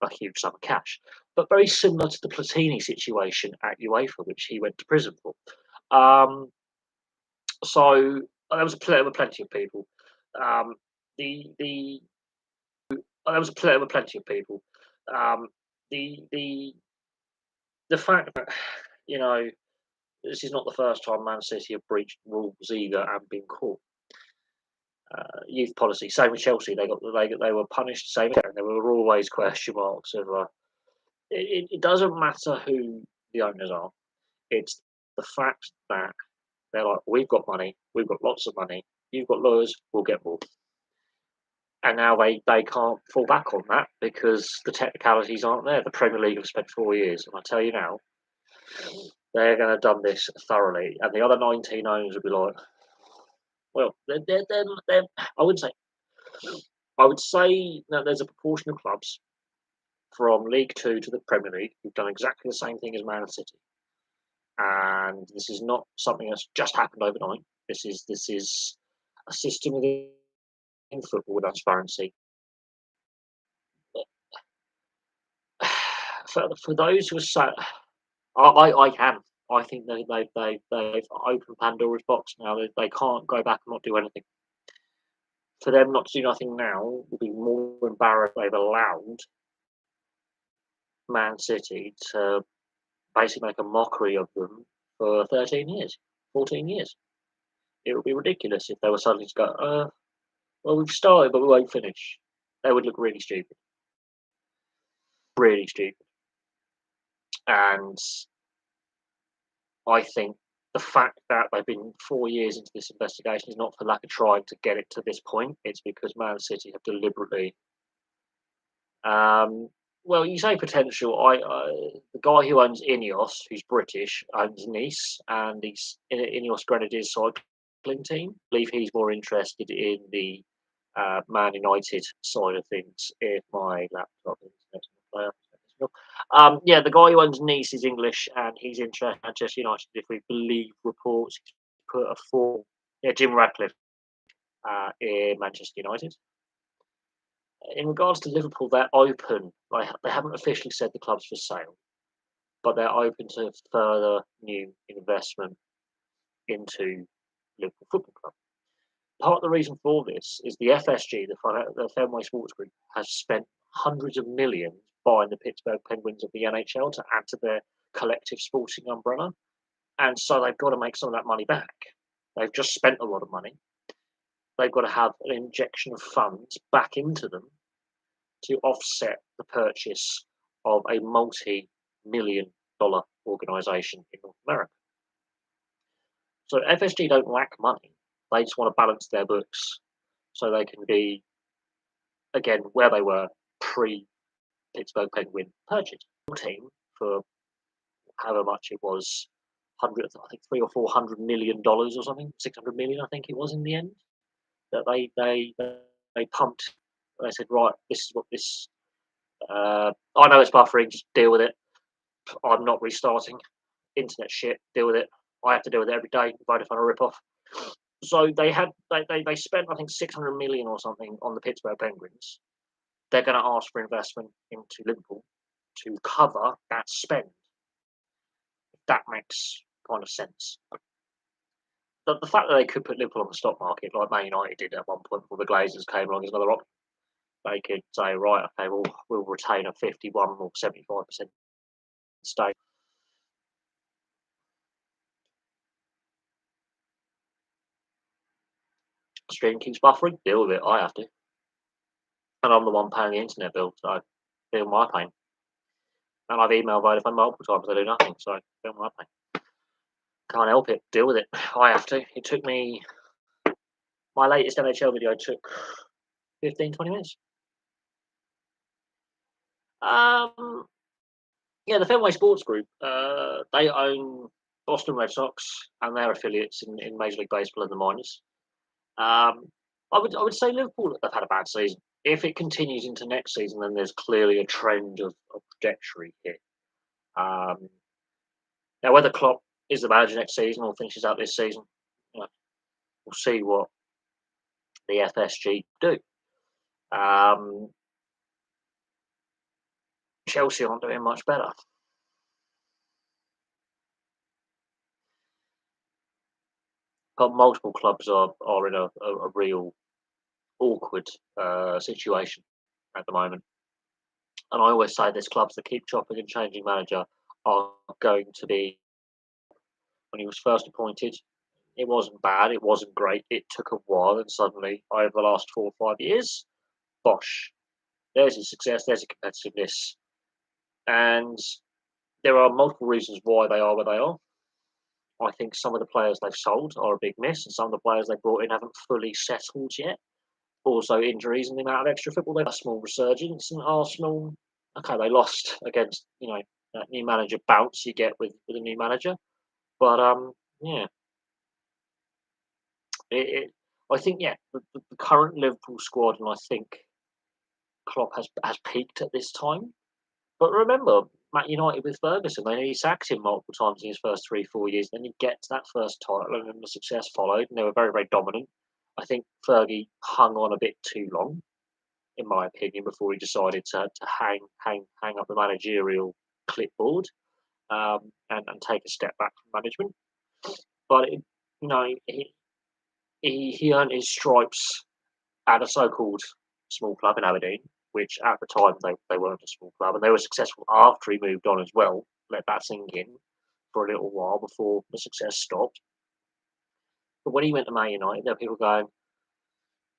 a huge sum of cash. But very similar to the Platini situation at UEFA, which he went to prison for. Um, so there were plenty of people. Um, the there were plenty of people. Um, the the fact that, you know, this is not the first time Man City have breached rules either and been caught. Youth policy, same with Chelsea. They were punished, same again. There were always question marks of. It doesn't matter who the owners are. It's the fact that they're like, we've got money, we've got lots of money. You've got lawyers, we'll get more. And now they can't fall back on that because the technicalities aren't there. The Premier League have spent 4 years, and I tell you now, they're going to done this thoroughly, and the other 19 owners will be like, well, I wouldn't say. I would say that there's a proportion of clubs from League Two to the Premier League who've done exactly the same thing as Man City, and this is not something that's just happened overnight. This is a system within football with transparency. For those who are so, I can. I think they've opened Pandora's box now. They can't go back and not do anything. For them not to do nothing now would be more embarrassing. They've allowed Man City to basically make a mockery of them for 13 years, 14 years. It would be ridiculous if they were suddenly to go, well, we've started, but we won't finish. They would look really stupid. Really stupid. And I think the fact that they've been 4 years into this investigation is not for lack of trying to get it to this point. It's because Man City have deliberately, well, you say potential. The guy who owns Ineos, who's British, owns Nice, and he's in Ineos Grenadiers cycling team. I believe he's more interested in the Man United side of things. If my laptop is player. Yeah, the guy who owns Nice is English, and he's interested in Manchester United. If we believe reports, he's put a form. Yeah, Jim Radcliffe in Manchester United. In regards to Liverpool, they're open. They haven't officially said the club's for sale, but they're open to further new investment into Liverpool Football Club. Part of the reason for this is the FSG, the Fenway Sports Group, has spent hundreds of millions buying the Pittsburgh Penguins of the NHL to add to their collective sporting umbrella. And so they've got to make some of that money back. They've just spent a lot of money. They've got to have an injection of funds back into them to offset the purchase of a multi-million-dollar organisation in North America. So FSG don't lack money. They just want to balance their books so they can be, again, where they were pre-Pittsburgh Penguin purchase. Team for however much it was, I think $300 or $400 million or something, 600 million, I think it was in the end. That they pumped. They said, right, this is what this. I know it's buffering. Just deal with it. I'm not restarting. Internet shit. Deal with it. I have to deal with it every day. Vodafone a rip off. So they spent I think 600 million or something on the Pittsburgh Penguins. They're going to ask for investment into Liverpool to cover that spend. That makes kind of sense. The fact that they could put Liverpool on the stock market, like Man United did at one point before the Glazers came along, is another option. They could say, right, okay, we'll retain a 51 or 75% stake. Stream keeps buffering, deal with it. I have to. And I'm the one paying the internet bill, so I feel my pain. And I've emailed Vodafone multiple times, they do nothing, so I feel my pain. Can't help it, deal with it. I have to. It took me, my latest NHL video took 15, 20 minutes. Yeah, the Fenway Sports Group, they own Boston Red Sox and their affiliates in Major League Baseball and the minors. I would say Liverpool have had a bad season. If it continues into next season, then there's clearly a trend of trajectory here. Now, whether Klopp is the manager next season or finishes out this season, we'll see what the FSG do. Chelsea aren't doing much better. But multiple clubs are in a real awkward situation at the moment. And I always say there's clubs that keep chopping and changing manager are going to be. When he was first appointed, it wasn't bad, it wasn't great. It took a while, and suddenly, over the last 4 or 5 years, bosh, there's his success, there's his competitiveness. And there are multiple reasons why they are where they are. I think some of the players they've sold are a big miss, and some of the players they brought in haven't fully settled yet. Also, injuries and the amount of extra football. They have a small resurgence, and Arsenal, okay, they lost against that new manager bounce you get with a new manager, but yeah, I think the current Liverpool squad, and I think Klopp has peaked at this time. But remember, Man United with Ferguson, he sacked him multiple times in his first 3, 4 years. Then he gets that first title, and then the success followed, and they were very, very dominant. I think Fergie hung on a bit too long, in my opinion, before he decided to hang up the managerial clipboard and take a step back from management. But he earned his stripes at a so-called small club in Aberdeen, which at the time they weren't a small club, and they were successful after he moved on as well. Let that sink in for a little while before the success stopped. But when he went to Man United, there were people going,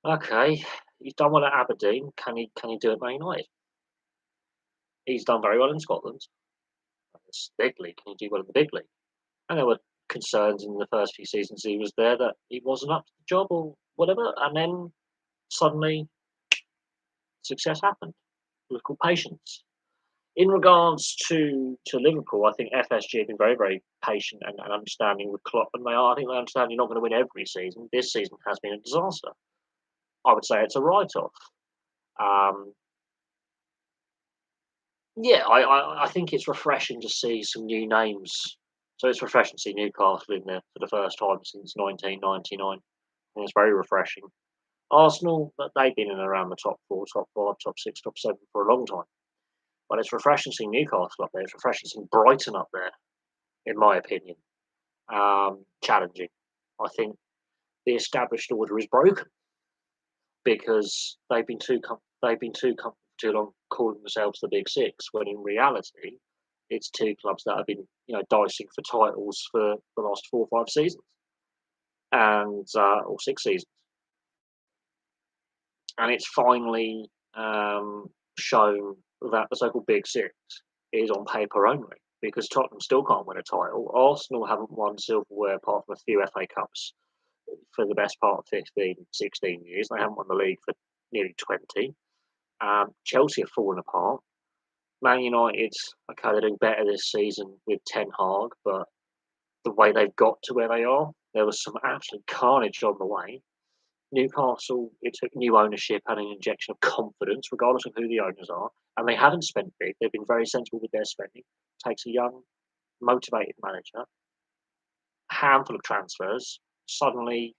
"Okay, he's done well at Aberdeen. Can he do it at Man United? He's done very well in Scotland. It's big league. Can he do well in the big league?" And there were concerns in the first few seasons he was there that he wasn't up to the job or whatever, and then suddenly success happened. It was called patience. In regards to Liverpool, I think FSG have been very, very patient and understanding with Klopp, and I think they understand you're not going to win every season. This season has been a disaster. I would say it's a write-off. Um, yeah, I think it's refreshing to see some new names. So it's refreshing to see Newcastle in there for the first time since 1999. And it's very refreshing. Arsenal, they've been in around the top four, top five, top six, top seven for a long time. But it's refreshing seeing Newcastle up there. It's refreshing seeing Brighton up there, in my opinion. Challenging. I think the established order is broken because they've been too comfortable for too long calling themselves the Big Six, when in reality it's two clubs that have been dicing for titles for the last 4 or 5 seasons and or 6 seasons, and it's finally shown that the so-called Big Six is on paper only, because Tottenham still can't win a title. Arsenal haven't won silverware apart from a few FA Cups for the best part of 15, 16 years. They haven't won the league for nearly 20. Chelsea have fallen apart. Man United, okay, they're doing better this season with Ten Hag, but the way they've got to where they are, there was some absolute carnage on the way. Newcastle, it took new ownership and an injection of confidence, regardless of who the owners are, and they haven't spent big. They've been very sensible with their spending. It takes a young, motivated manager, a handful of transfers. Suddenly,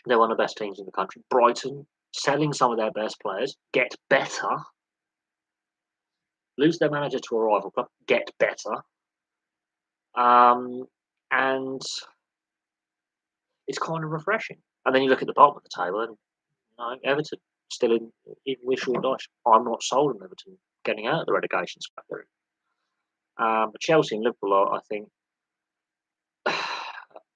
they're one of the best teams in the country. Brighton, selling some of their best players, get better. Lose their manager to a rival club, get better. And it's kind of refreshing. And then you look at the bottom of the table, and Everton still in, even with Sean Dyche. I'm not sold on Everton getting out of the relegation scrap. But Chelsea and Liverpool, I think,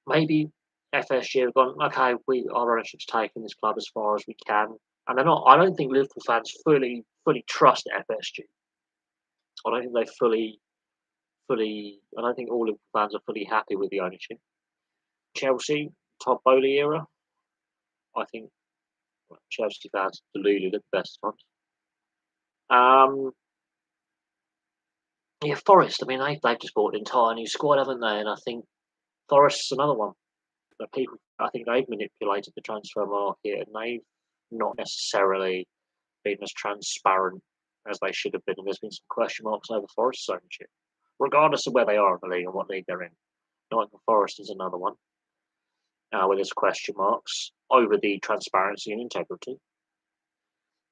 maybe FSG have gone, okay, our ownership's taken this club as far as we can, and they're not. I don't think Liverpool fans fully trust FSG. I don't think they fully. I don't think all Liverpool fans are fully happy with the ownership. Chelsea, Todd Bowley era, I think Chelsea fans deluded at the best times. Yeah, Forest. I mean, they've just bought an entire new squad, haven't they? And I think Forest's another one that people. I think they've manipulated the transfer market, and they've not necessarily been as transparent as they should have been. And there's been some question marks over Forest's ownership, regardless of where they are in the league and what league they're in. Nottingham Forest is another one where there's question marks over the transparency and integrity.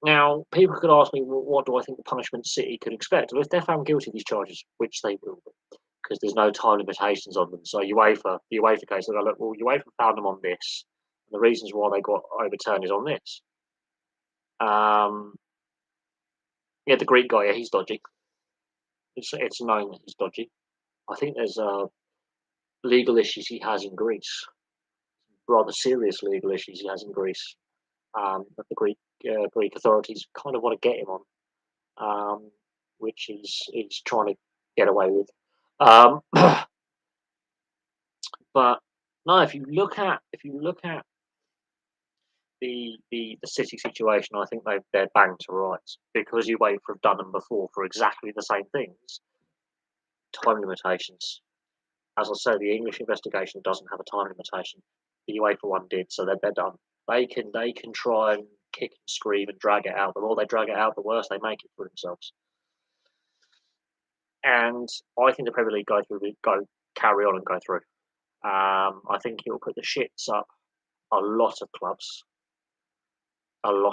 Now, people could ask me, well, what do I think the punishment City could expect? Well, if they're found guilty of these charges, which they will be, because there's no time limitations on them. So the UEFA case, they go, look, well, UEFA found them on this, and the reasons why they got overturned is on this. Yeah, the Greek guy, yeah, he's dodgy. It's known that he's dodgy. I think there's legal issues he has in Greece, rather serious legal issues he has in Greece, that the Greek authorities kind of want to get him on, which he's trying to get away with. But no, if you look at the City situation, I think they're bang to rights, because UEFA have done them before for exactly the same things. Time limitations. As I said, the English investigation doesn't have a time limitation. The UEFA one did, so they're done. They can try and kick and scream and drag it out. The more they drag it out, the worse they make it for themselves. And I think the Premier League carry on and go through. I think it will put the shits up a lot of clubs, and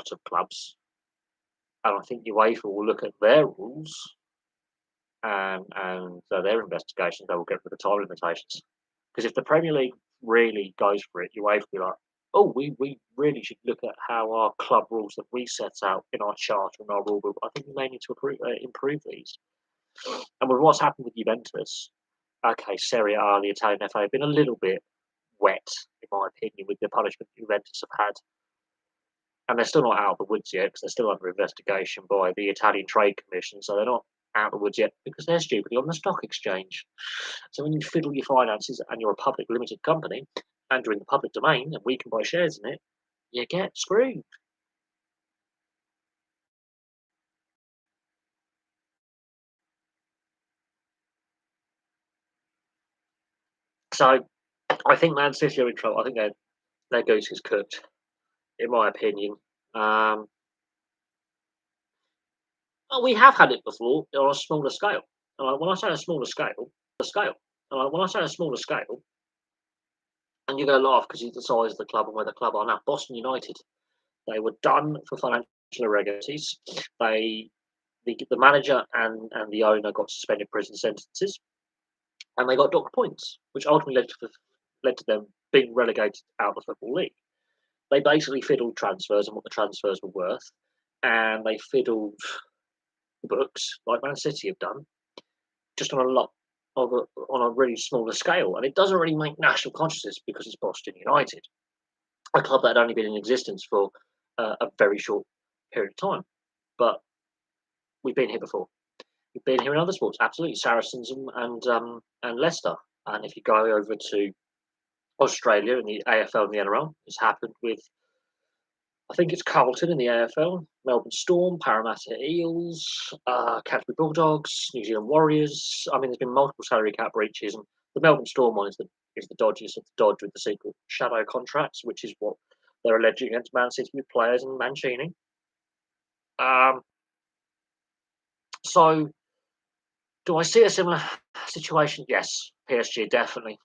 I think UEFA will look at their rules and their investigations, they will get rid of time limitations. Because if the Premier League really goes for it, UEFA will be like, oh, we really should look at how our club rules that we set out in our charter and our rule book. I think we may need to improve these. And with what's happened with Juventus, okay, Serie A, the Italian FA, have been a little bit wet, in my opinion, with the punishment Juventus have had. And they're still not out of the woods yet because they're still under investigation by the Italian Trade Commission. So they're not out of the woods yet because they're stupidly on the stock exchange. So when you fiddle your finances and you're a public limited company and you're in the public domain and we can buy shares in it, you get screwed. So I think Man City are in trouble. I think their goose is cooked, in my opinion. Um, we have had it before on a smaller scale. When I say a smaller scale, when I say a smaller scale, and you're going to laugh because it's the size of the club and where the club are now. Boston United, they were done for financial irregularities. The manager and the owner got suspended prison sentences, and they got docked points, which ultimately led to them being relegated out of the football league. They basically fiddled transfers and what the transfers were worth, and they fiddled the books like Man City have done, just on a lot on a really smaller scale. And it doesn't really make national consciousness because it's Boston United, a club that had only been in existence for a very short period of time. But we've been here before. We've been here in other sports, absolutely. Saracens and Leicester. And if you go over to Australia in the AFL and the NRL, it's happened with, I think it's Carlton in the AFL, Melbourne Storm, Parramatta Eels, Canterbury Bulldogs, New Zealand Warriors. I mean, there's been multiple salary cap breaches, and the Melbourne Storm one is the dodgiest of the dodge with the secret shadow contracts, which is what they're alleging against Man City with players and Mancini. Um, so, do I see a similar situation? Yes, PSG definitely.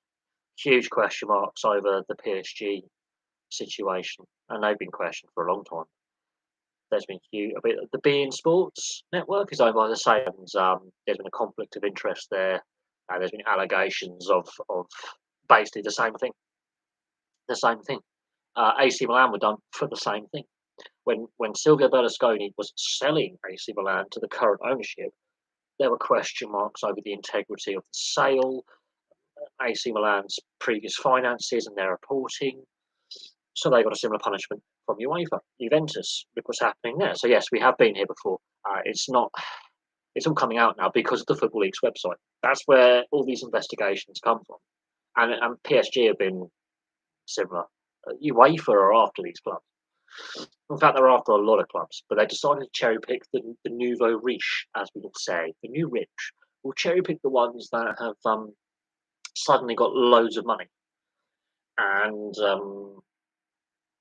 Huge question marks over the PSG situation, and they've been questioned for a long time. There's been huge. The beIN Sports network is owned by the same. There's been a conflict of interest there, and there's been allegations of basically the same thing. The same thing. AC Milan were done for the same thing. When Silvio Berlusconi was selling AC Milan to the current ownership, there were question marks over the integrity of the sale, AC Milan's previous finances and their reporting. So they got a similar punishment from UEFA. Juventus, look what's happening there. So yes, we have been here before. It's not. It's all coming out now because of the Football League's website. That's where all these investigations come from, and PSG have been similar. UEFA are after these clubs. In fact, they're after a lot of clubs, but they decided to cherry pick the nouveau riche, as we would say, the new rich. We'll cherry pick the ones that have suddenly got loads of money and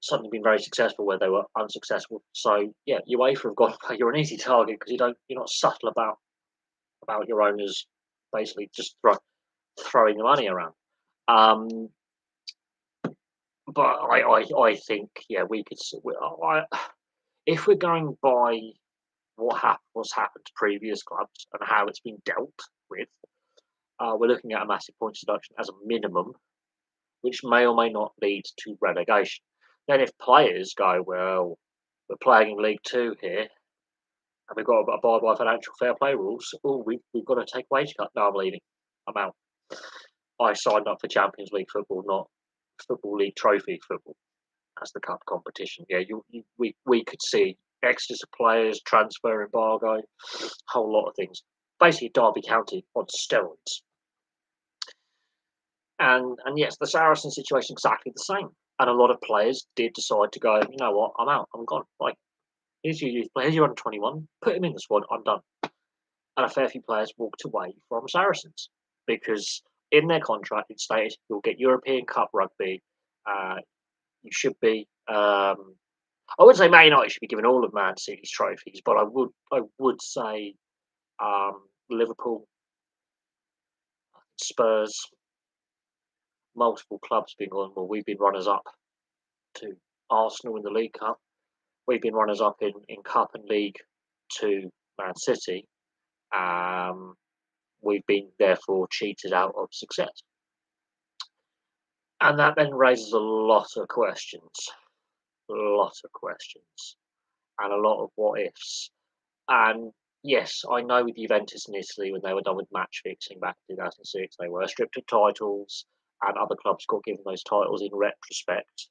suddenly been very successful where they were unsuccessful. So yeah, UEFA have gone. You're an easy target because you're not subtle about your owners basically just throwing the money around. Um, but I think yeah we could if we're going by what's happened to previous clubs and how it's been dealt with, we're looking at a massive points deduction as a minimum, which may or may not lead to relegation. Then if players go, well, we're playing in League Two here, and we've got to abide by financial fair play rules. Oh, we've got to take wage cut. No, I'm leaving. I'm out. I signed up for Champions League football, not Football League Trophy football. That's the cup competition. Yeah, we could see exodus of players, transfer embargo, whole lot of things. Basically, Derby County on steroids. And yes, the Saracen situation exactly the same. And a lot of players did decide to go. You know what? I'm out. I'm gone. Like here's your youth player. Here's your under 21. Put him in the squad. I'm done. And a fair few players walked away from Saracens because in their contract it stated you'll get European Cup rugby. You should be. I would say Man United should be given all of Man City's trophies, but I would say Liverpool, Spurs, multiple clubs being on. Well, we've been runners up to Arsenal in the League Cup. We've been runners up in Cup and League to Man City. Um, we've been therefore cheated out of success. And that then raises a lot of questions, and a lot of what ifs. And yes, I know with Juventus in Italy, when they were done with match fixing back in 2006, they were stripped of titles, and other clubs got given those titles in retrospect.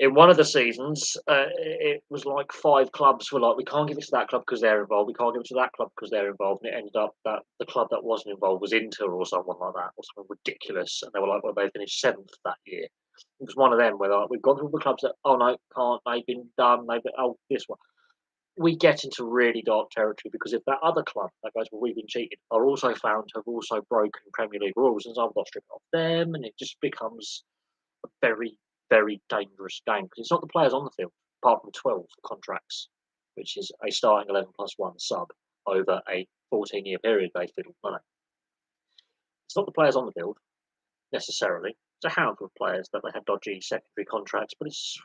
In one of the seasons, it was like 5 clubs were like, "We can't give it to that club because they're involved. We can't give it to that club because they're involved." And it ended up that the club that wasn't involved was Inter or someone like that, or something ridiculous. And they were like, "Well, they finished 7th that year." It was one of them where like, we've gone through all the clubs that, "Oh no, can't. They've been done. They've been, oh this one." We get into really dark territory because if that other club that goes, "Well, we've been cheated," are also found to have also broken Premier League rules, and I've got stripped off them, and it just becomes a very, very dangerous game because it's not the players on the field, apart from 12 contracts, which is a starting 11 plus one sub over a 14-year period they fiddled. No, no. It's not the players on the field necessarily. It's a handful of players that they have dodgy secondary contracts, but it's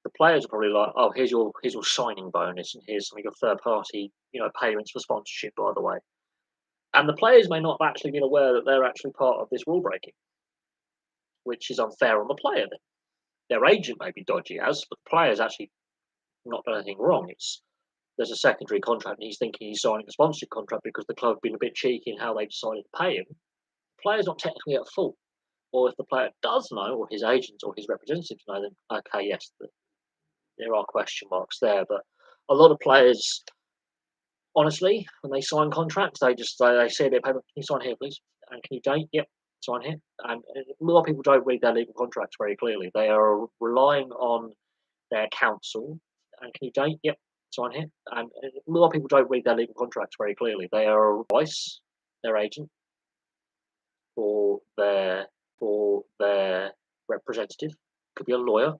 the players are probably like, "Oh, here's your signing bonus, and here's some of your third party, payments for sponsorship, by the way." And the players may not have actually been aware that they're actually part of this rule breaking, which is unfair on the player. Then their agent may be dodgy as, but the player's actually not done anything wrong. There's a secondary contract, and he's thinking he's signing a sponsorship contract because the club have been a bit cheeky in how they decided to pay him. The player's not technically at fault. Or if the player does know, or his agents or his representatives know, then okay, yes, there are question marks there. But a lot of players, honestly, when they sign contracts, they see a bit of paper. "Can you sign here, please? And can you date? Yep, sign here." And a lot of people don't read their legal contracts very clearly. They are relying on their counsel. "And can you date? Yep, sign here." And a lot of people don't read their legal contracts very clearly. They are advice, their agent, or their representative. Could be a lawyer,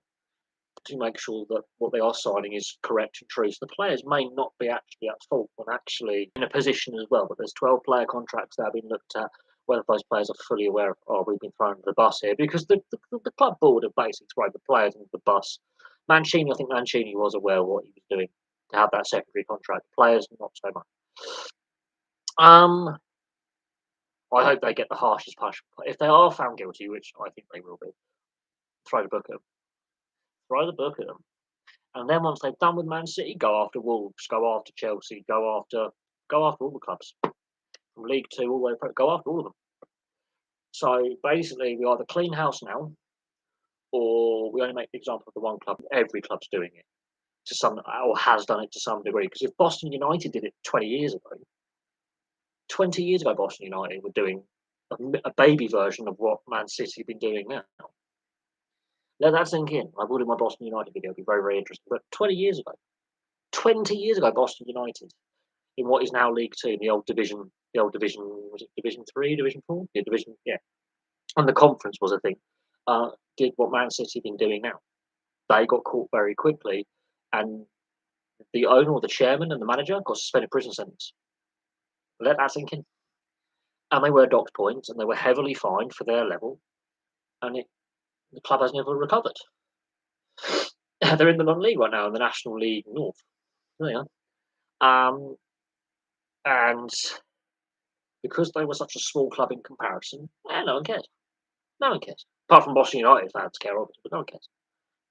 to make sure that what they are signing is correct and true. So the players may not be actually at fault when actually in a position as well. But there's 12 player contracts that have been looked at, whether those players are fully aware of, "Oh, we've been thrown under the bus here," because the club board have basically thrown the players under the bus. Mancini, I think Mancini was aware of what he was doing to have that secondary contract. Players, not so much. Um, I hope they get the harshest punishment. If they are found guilty, which I think they will be, throw the book at them. Throw the book at them. And then once they've done with Man City, go after Wolves, go after Chelsea, go after all the clubs from League Two all the way through. Go after all of them. So basically, we either clean house now, or we only make the example of the one club. Every club's doing it to some, or has done it to some degree. Because if Boston United did it 20 years ago, Boston United were doing a baby version of what Man City have been doing now. Let that sink in. I will do my Boston United video. It'll be very, very interesting. But 20 years ago, Boston United in what is now League Two, in the old division, was it Division 3, Division 4? Yeah, Division, yeah. And the conference was a thing. Did what Man City have been doing now. They got caught very quickly, and the owner or the chairman and the manager got suspended prison sentence. Let that sink in. And they were docked points, and they were heavily fined for their level, and the club has never recovered. They're in the non-league right now, in the National League North. There you are. And because they were such a small club in comparison, no one cares. No one cares. Apart from Boston United fans care, obviously, but no one cares.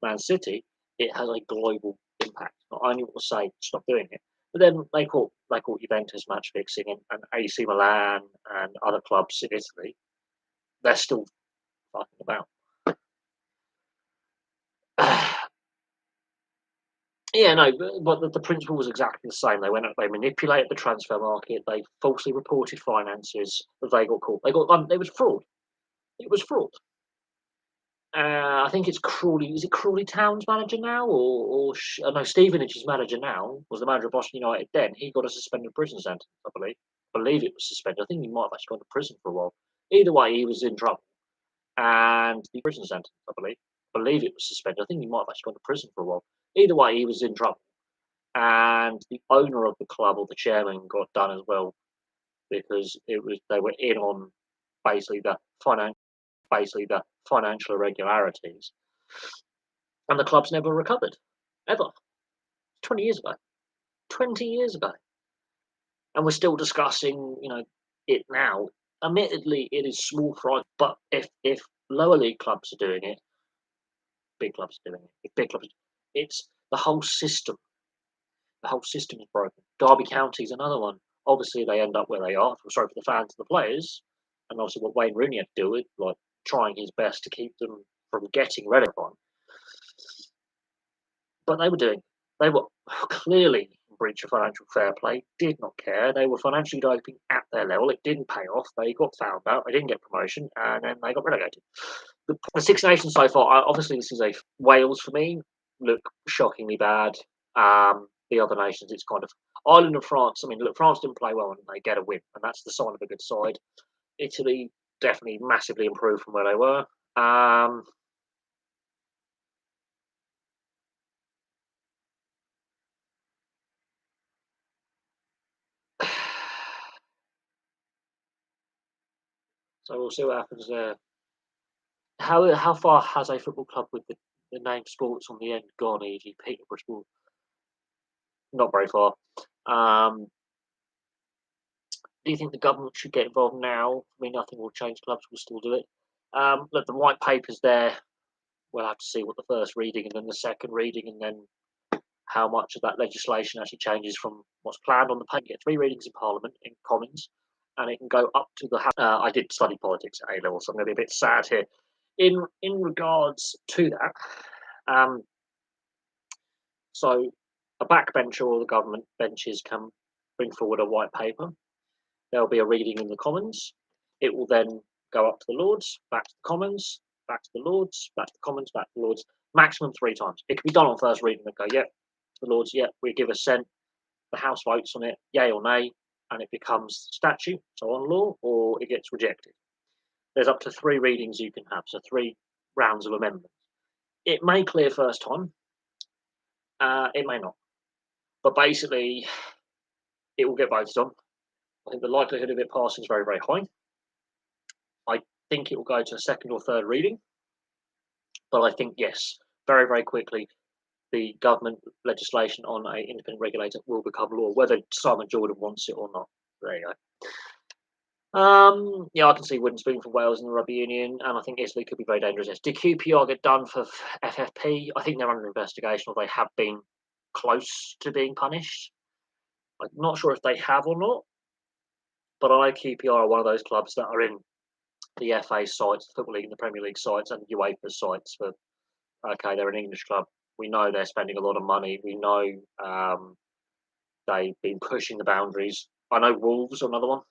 Man City, it has a global impact. Not only will say stop doing it, but then they caught Juventus match fixing and AC Milan and other clubs in Italy. They're still fucking about. Yeah, no, but the principle was exactly the same. They manipulated the transfer market. They falsely reported finances. They got caught. It was fraud. It was fraud. I think it's Crawley. Is it Crawley Town's manager now, no? Stevenage's manager now was the manager of Boston United. Then he got a suspended prison sentence. I believe. It was suspended. I think he might have actually gone to prison for a while. Either way, he was in trouble, and the prison sentence. I believe it was suspended. I think he might have actually gone to prison for a while. Either way, he was in trouble, and the owner of the club or the chairman got done as well because they were in on basically the financial irregularities, and the club's never recovered, ever. 20 years ago. 20 years ago. and we're still discussing, it now. Admittedly, it is small fry, but if lower league clubs are doing it, big clubs are doing it. If big clubs, it's the whole system. The whole system is broken. Derby County is another one. Obviously, they end up where they are. I'm sorry for the fans and the players, and obviously what Wayne Rooney had to do with, like trying his best to keep them from getting relegated. But they were clearly in breach of financial fair play, did not care. They were financially doping at their level. It didn't pay off. They got found out. They didn't get promotion, and then they got relegated. The Six Nations so far, obviously, this is a Wales for me, look shockingly bad. The other nations, it's kind of Ireland and France. I mean, look, France didn't play well and they get a win, and that's the sign of a good side. Italy definitely massively improved from where they were. So we'll see what happens there. How far has a football club with the name sports on the end gone, e.g. Peterborough Sport? Not very far. Um, do you think the government should get involved now? I mean, nothing will change. Clubs will still do it. Look, the white paper's there. We'll have to see what the first reading and then the second reading, and then how much of that legislation actually changes from what's planned on the paper. Get three readings in Parliament, in Commons, and it can go up to the House. I did study politics at A level, so I'm going to be a bit sad here. In regards to that, so a backbencher or the government benches can bring forward a white paper. There'll be a reading in the Commons. It will then go up to the Lords, back to the Commons, back to the Lords, back to the Commons, back to the Lords, maximum 3 times. It can be done on first reading. They go, yep, the Lords, yep, we give assent. The House votes on it, yay or nay, and it becomes statute, so on law, or it gets rejected. There's up to 3 readings you can have, so 3 rounds of amendments. It may clear first time, it may not. But basically, it will get voted on. I think the likelihood of it passing is very, very high. I think it will go to a second or third reading. But I think, yes, very, very quickly, the government legislation on an independent regulator will become law, whether Simon Jordan wants it or not. There you go. Yeah, I can see wooden spoon for Wales in the rugby union, and I think Italy could be very dangerous. Did QPR get done for FFP? I think they're under investigation, or they have been close to being punished. I'm not sure if they have or not, but I know QPR are one of those clubs that are in the FA sites, the Football League and the Premier League sites, and UEFA sites. For okay, they're an English club. We know they're spending a lot of money. We know they've been pushing the boundaries. I know Wolves are another one.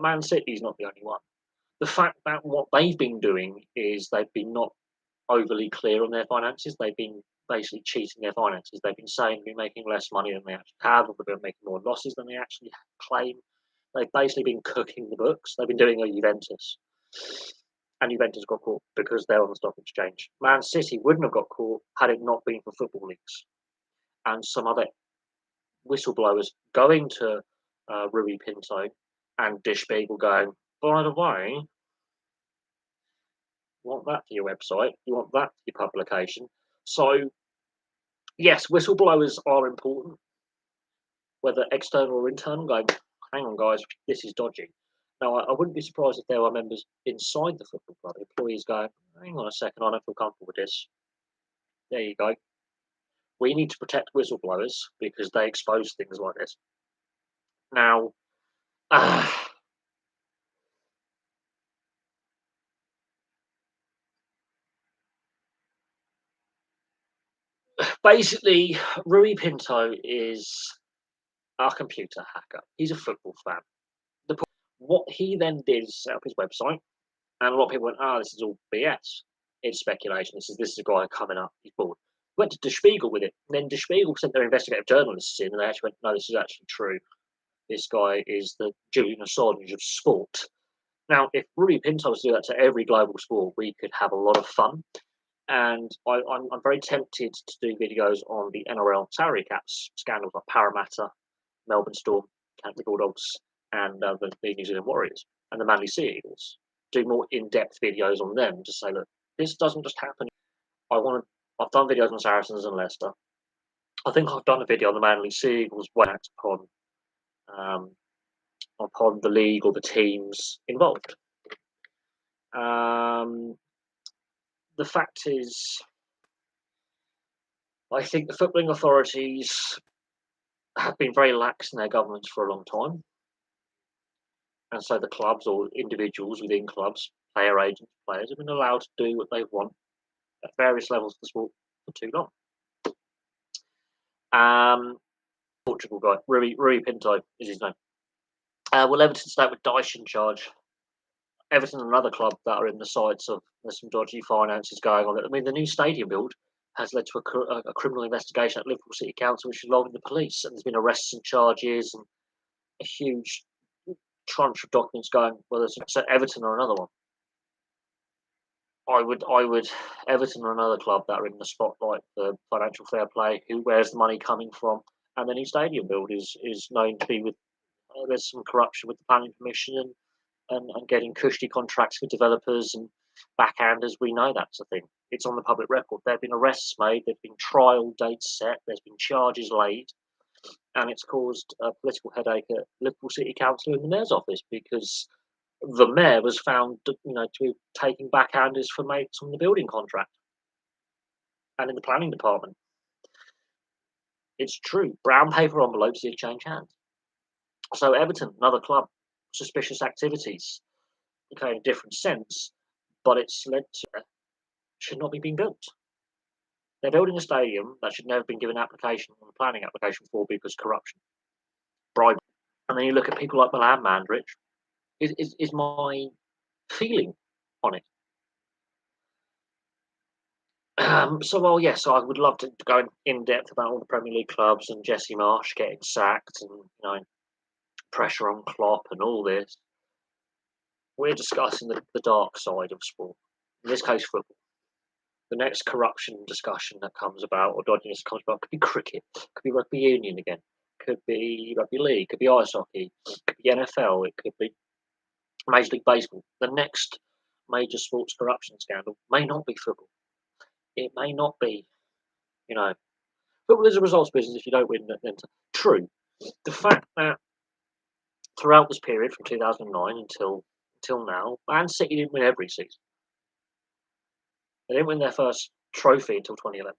Man City's not the only one. The fact that what they've been doing is they've been not overly clear on their finances. They've been basically cheating their finances. They've been saying they're making less money than they actually have, or they've been making more losses than they actually claim. They've basically been cooking the books. They've been doing a Juventus. And Juventus got caught because they're on the stock exchange. Man City wouldn't have got caught had it not been for football leagues and some other whistleblowers going to Rui Pinto and Der Spiegel going, by the way, you want that for your website, you want that for your publication. So, yes, whistleblowers are important, whether external or internal, going, hang on, guys, this is dodgy. Now, I wouldn't be surprised if there were members inside the football club, employees going, hang on a second, I don't feel comfortable with this. There you go. We need to protect whistleblowers because they expose things like this. Now, basically, Rui Pinto is a computer hacker. He's a football fan. What he then did is set up his website, and a lot of people went, this is all BS. It's speculation. This is a guy coming up. He's bored. Went to Der Spiegel with it. And then Der Spiegel sent their investigative journalists in, and they actually went, no, this is actually true. This guy is the Julian Assange of sport. Now, if Rui Pinto was to do that to every global sport, we could have a lot of fun. And I'm very tempted to do videos on the NRL salary caps scandals like Parramatta, Melbourne Storm, Canterbury Bulldogs, and the New Zealand Warriors and the Manly Sea Eagles. Do more in-depth videos on them to say, look, this doesn't just happen. I've done videos on Saracens and Leicester. I think I've done a video on the Manly Sea Eagles when upon um, upon the league or the teams involved. Um, the fact is, I think the footballing authorities have been very lax in their governance for a long time, and so the clubs or individuals within clubs, player agents, players, have been allowed to do what they want at various levels of the sport for too long. Portugal guy, Rui Pinto is his name. Will Everton start with Dyche in charge? Everton and another club that are in the sights of there's some dodgy finances going on. I mean, the new stadium build has led to a criminal investigation at Liverpool City Council, which is involving the police, and there's been arrests and charges and a huge tranche of documents going. Whether it's Everton or another one, I would Everton or another club that are in the spotlight for financial fair play. Where's the money coming from? And the new stadium build is known to be with there's some corruption with the planning permission and getting cushy contracts with developers and backhanders. We know that's a thing. It's on the public record. There have been arrests made, there have been trial dates set, there's been charges laid, and it's caused a political headache at Liverpool City Council and the mayor's office because the mayor was found, to be taking backhanders for mates on the building contract and in the planning department. It's true. Brown paper envelopes did change hands. So Everton, another club, suspicious activities. Okay, in a different sense, but it's led to should not be being built. They're building a stadium that should never have been given an application on the planning application for because corruption, bribery. And then you look at people like Milan Mandrich, is my feeling on it. Well, yes, I would love to go in depth about all the Premier League clubs and Jesse Marsh getting sacked and pressure on Klopp and all this. We're discussing the dark side of sport, in this case, football. The next corruption discussion that comes about or dodginess comes about could be cricket, could be rugby union again, could be rugby league, could be ice hockey, could be NFL, it could be Major League Baseball. The next major sports corruption scandal may not be football. It may not be, football is a results business. If you don't win, then true. The fact that throughout this period from 2009 until now, Man City didn't win every season. They didn't win their first trophy until 2011.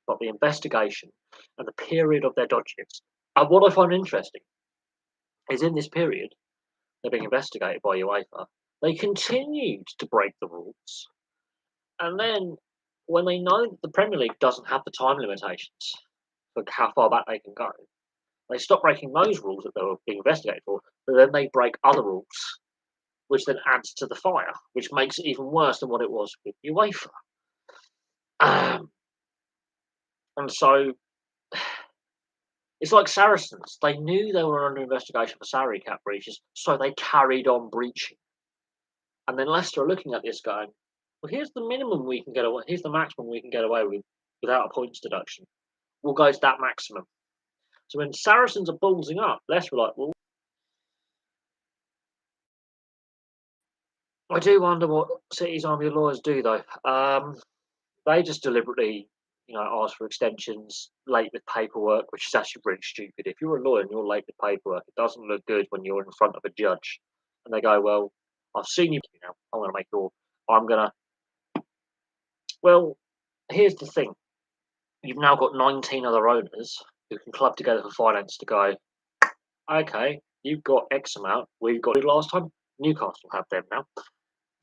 But the investigation and the period of their dodginess. And what I find interesting is in this period, they're being investigated by UEFA. They continued to break the rules. And then when they know that the Premier League doesn't have the time limitations for how far back they can go, they stop breaking those rules that they were being investigated for, but then they break other rules, which then adds to the fire, which makes it even worse than what it was with UEFA. And so it's like Saracens. They knew they were under investigation for salary cap breaches, so they carried on breaching. And then Leicester are looking at this going, well, here's the minimum we can get away, here's the maximum we can get away with without a points deduction. We'll go to that maximum. So when Saracens are ballsing up, Leicester are like, well, I do wonder what City's army of lawyers do, though. They just deliberately, ask for extensions, late with paperwork, which is actually really stupid. If you're a lawyer and you're late with paperwork, it doesn't look good when you're in front of a judge and they go, well, I've seen you now. I'm going to make your, I'm going to. Well, here's the thing. You've now got 19 other owners who can club together for finance to go, okay, you've got X amount, we've got it last time, Newcastle have them now.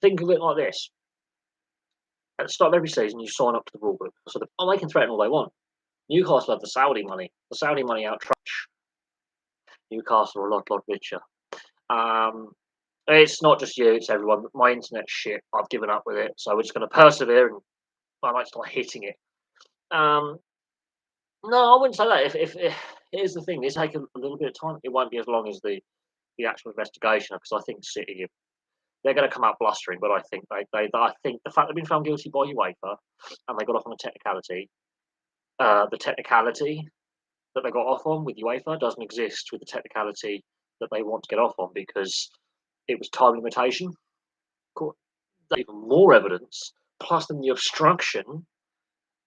Think of it like this. At the start of every season, you sign up to the rule book. So they can threaten all they want. Newcastle have the Saudi money. The Saudi money out trash. Newcastle are a lot richer. It's not just you, it's everyone. My internet's shit. I've given up with it. So we're just going to persevere and I might start hitting it. No, I wouldn't say that. If here's the thing, it's taken a little bit of time. It won't be as long as the actual investigation because I think City they're going to come out blustering. But I think I think the fact they've been found guilty by UEFA and they got off on a technicality, the technicality that they got off on with UEFA doesn't exist with the technicality that they want to get off on because it was time limitation. Even more evidence, plus then the obstruction,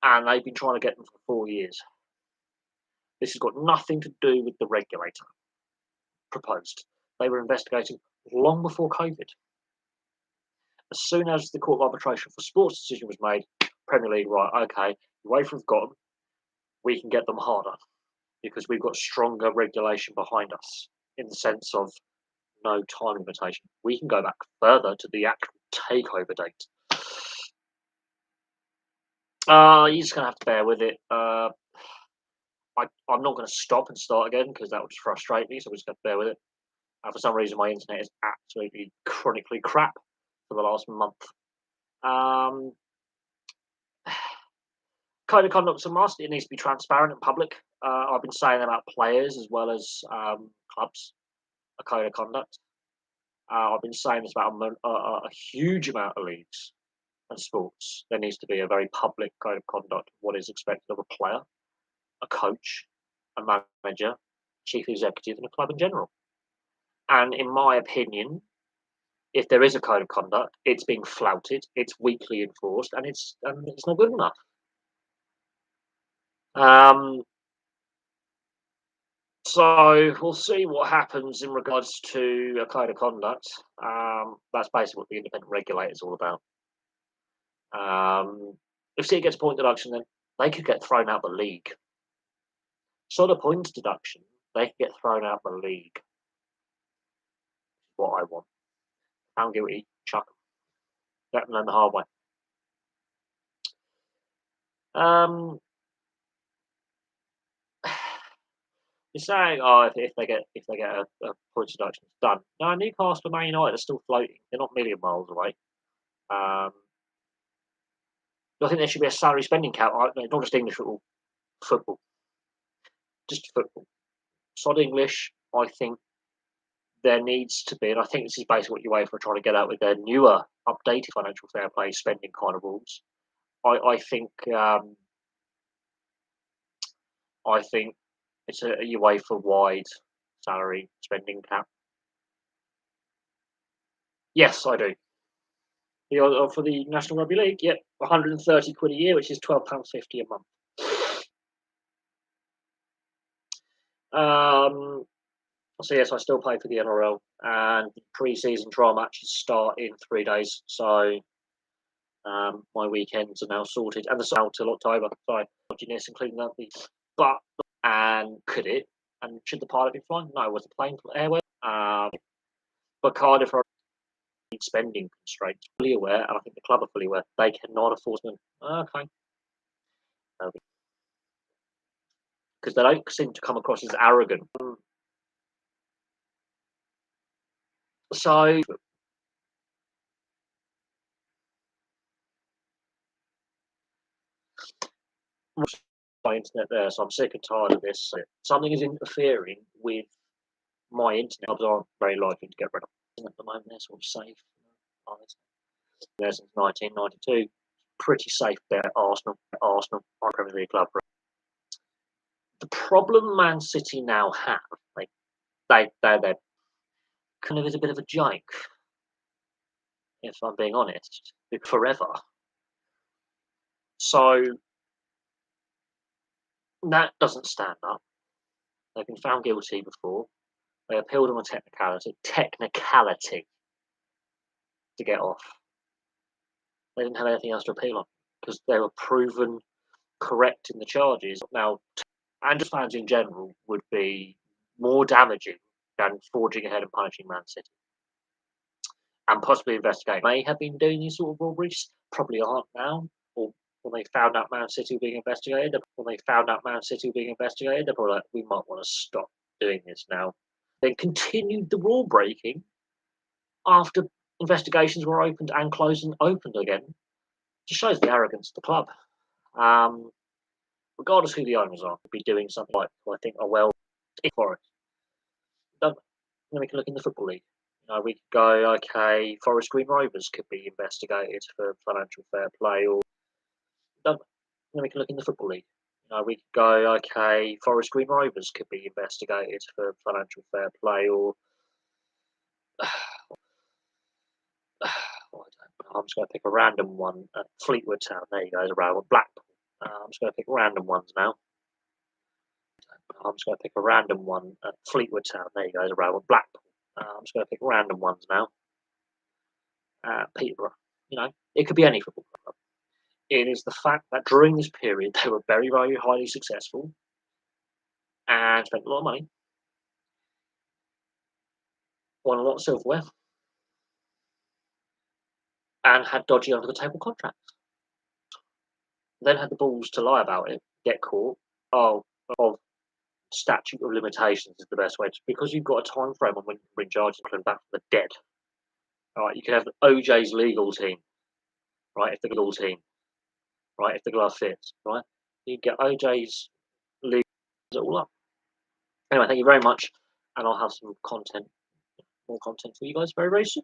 and they've been trying to get them for 4 years. This has got nothing to do with the regulator proposed. They were investigating long before COVID. As soon as the Court of Arbitration for Sports decision was made, Premier League, right, okay, UEFA have got them, we can get them harder because we've got stronger regulation behind us in the sense of no time limitation. We can go back further to the actual takeover date. You're just going to have to bear with it. I'm not going to stop and start again because that would just frustrate me, so we're just going to bear with it. For some reason, my internet is absolutely chronically crap for the last month. Code of conduct's a must. It needs to be transparent and public. I've been saying about players as well as clubs, a code of conduct. I've been saying this about a huge amount of leagues and sports. There needs to be a very public code of conduct, what is expected of a player, a coach, a manager, chief executive, and a club in general. And in my opinion, if there is a code of conduct, it's being flouted, it's weakly enforced, and it's not good enough. So we'll see what happens in regards to a code of conduct. That's basically what the independent regulator is all about. If City gets point deduction, then they could get thrown out the league. So the points deduction, they could get thrown out the league. What I want. Found guilty, chuck them. Let them learn the hard way. You're saying, oh, if they get a point deduction, it's done. No, Newcastle and Man United are still floating. They're not a million miles away. I think there should be a salary spending cap. Not just English football, just football. Sod English, I think there needs to be, and I think this is basically what UEFA are trying to get at with their newer, updated financial fair play spending kind of rules. I think it's a UEFA-wide salary spending cap. Yes, I do. For the National Rugby League, yep, 130 quid a year, which is £12.50 a month. So yes, I still pay for the NRL, and the pre-season trial matches start in 3 days. So my weekends are now sorted, and they're out till October. So dodginess, including that. But and could it? And should the pilot be flying? No. Was the plane airway? But Cardiff are spending constraints. Fully aware, and I think the club are fully aware they cannot afford them. Okay. Because they don't seem to come across as arrogant. So my internet there, so I'm sick and tired of this. Something is interfering with my internet. Jobs aren't very likely to get rid of at the moment. They're sort of safe. There since 1992. Pretty safe bet. Arsenal, our Premier League club. The problem Man City now have, they're kind of is a bit of a joke, if I'm being honest, forever. So that doesn't stand up. They've been found guilty before. They appealed on a technicality to get off. They didn't have anything else to appeal on because they were proven correct in the charges. Now, and just fans in general would be more damaging than forging ahead and punishing Man City. And possibly investigating. May have been doing these sort of robberies, probably aren't now. Or when they found out Man City were being investigated, they're probably like, we might want to stop doing this now. They continued the rule breaking after investigations were opened and closed and opened again. Just shows the arrogance of the club. Regardless who the owners are, be doing something like I think are well Forest. Then we can look in the Football League. We could go, okay, Forest Green Rovers could be investigated for financial fair play, or then we can look in the Football League. We could go, okay, Forest Green Rovers could be investigated for financial fair play, or I'm just going to pick a random one at Fleetwood Town. There you go, around Blackpool. I'm just going to pick random ones now. I'm just going to pick a random one. Fleetwood Town. There you go. Around with Blackpool. I'm just going to pick random ones now. Peterborough. You know, it could be any football club. It is the fact that during this period they were very, very highly successful and spent a lot of money, won a lot of silverware, and had dodgy under the table contracts. Then had the balls to lie about it, get caught. Oh, of statute of limitations is the best way to, because you've got a time frame on when you can bring charges and back from the dead. All right, you can have OJ's legal team, right? If the legal team, right? If the glove fits, right? You get OJ's legal all up. Anyway, thank you very much, and I'll have some content, more content for you guys very, very soon.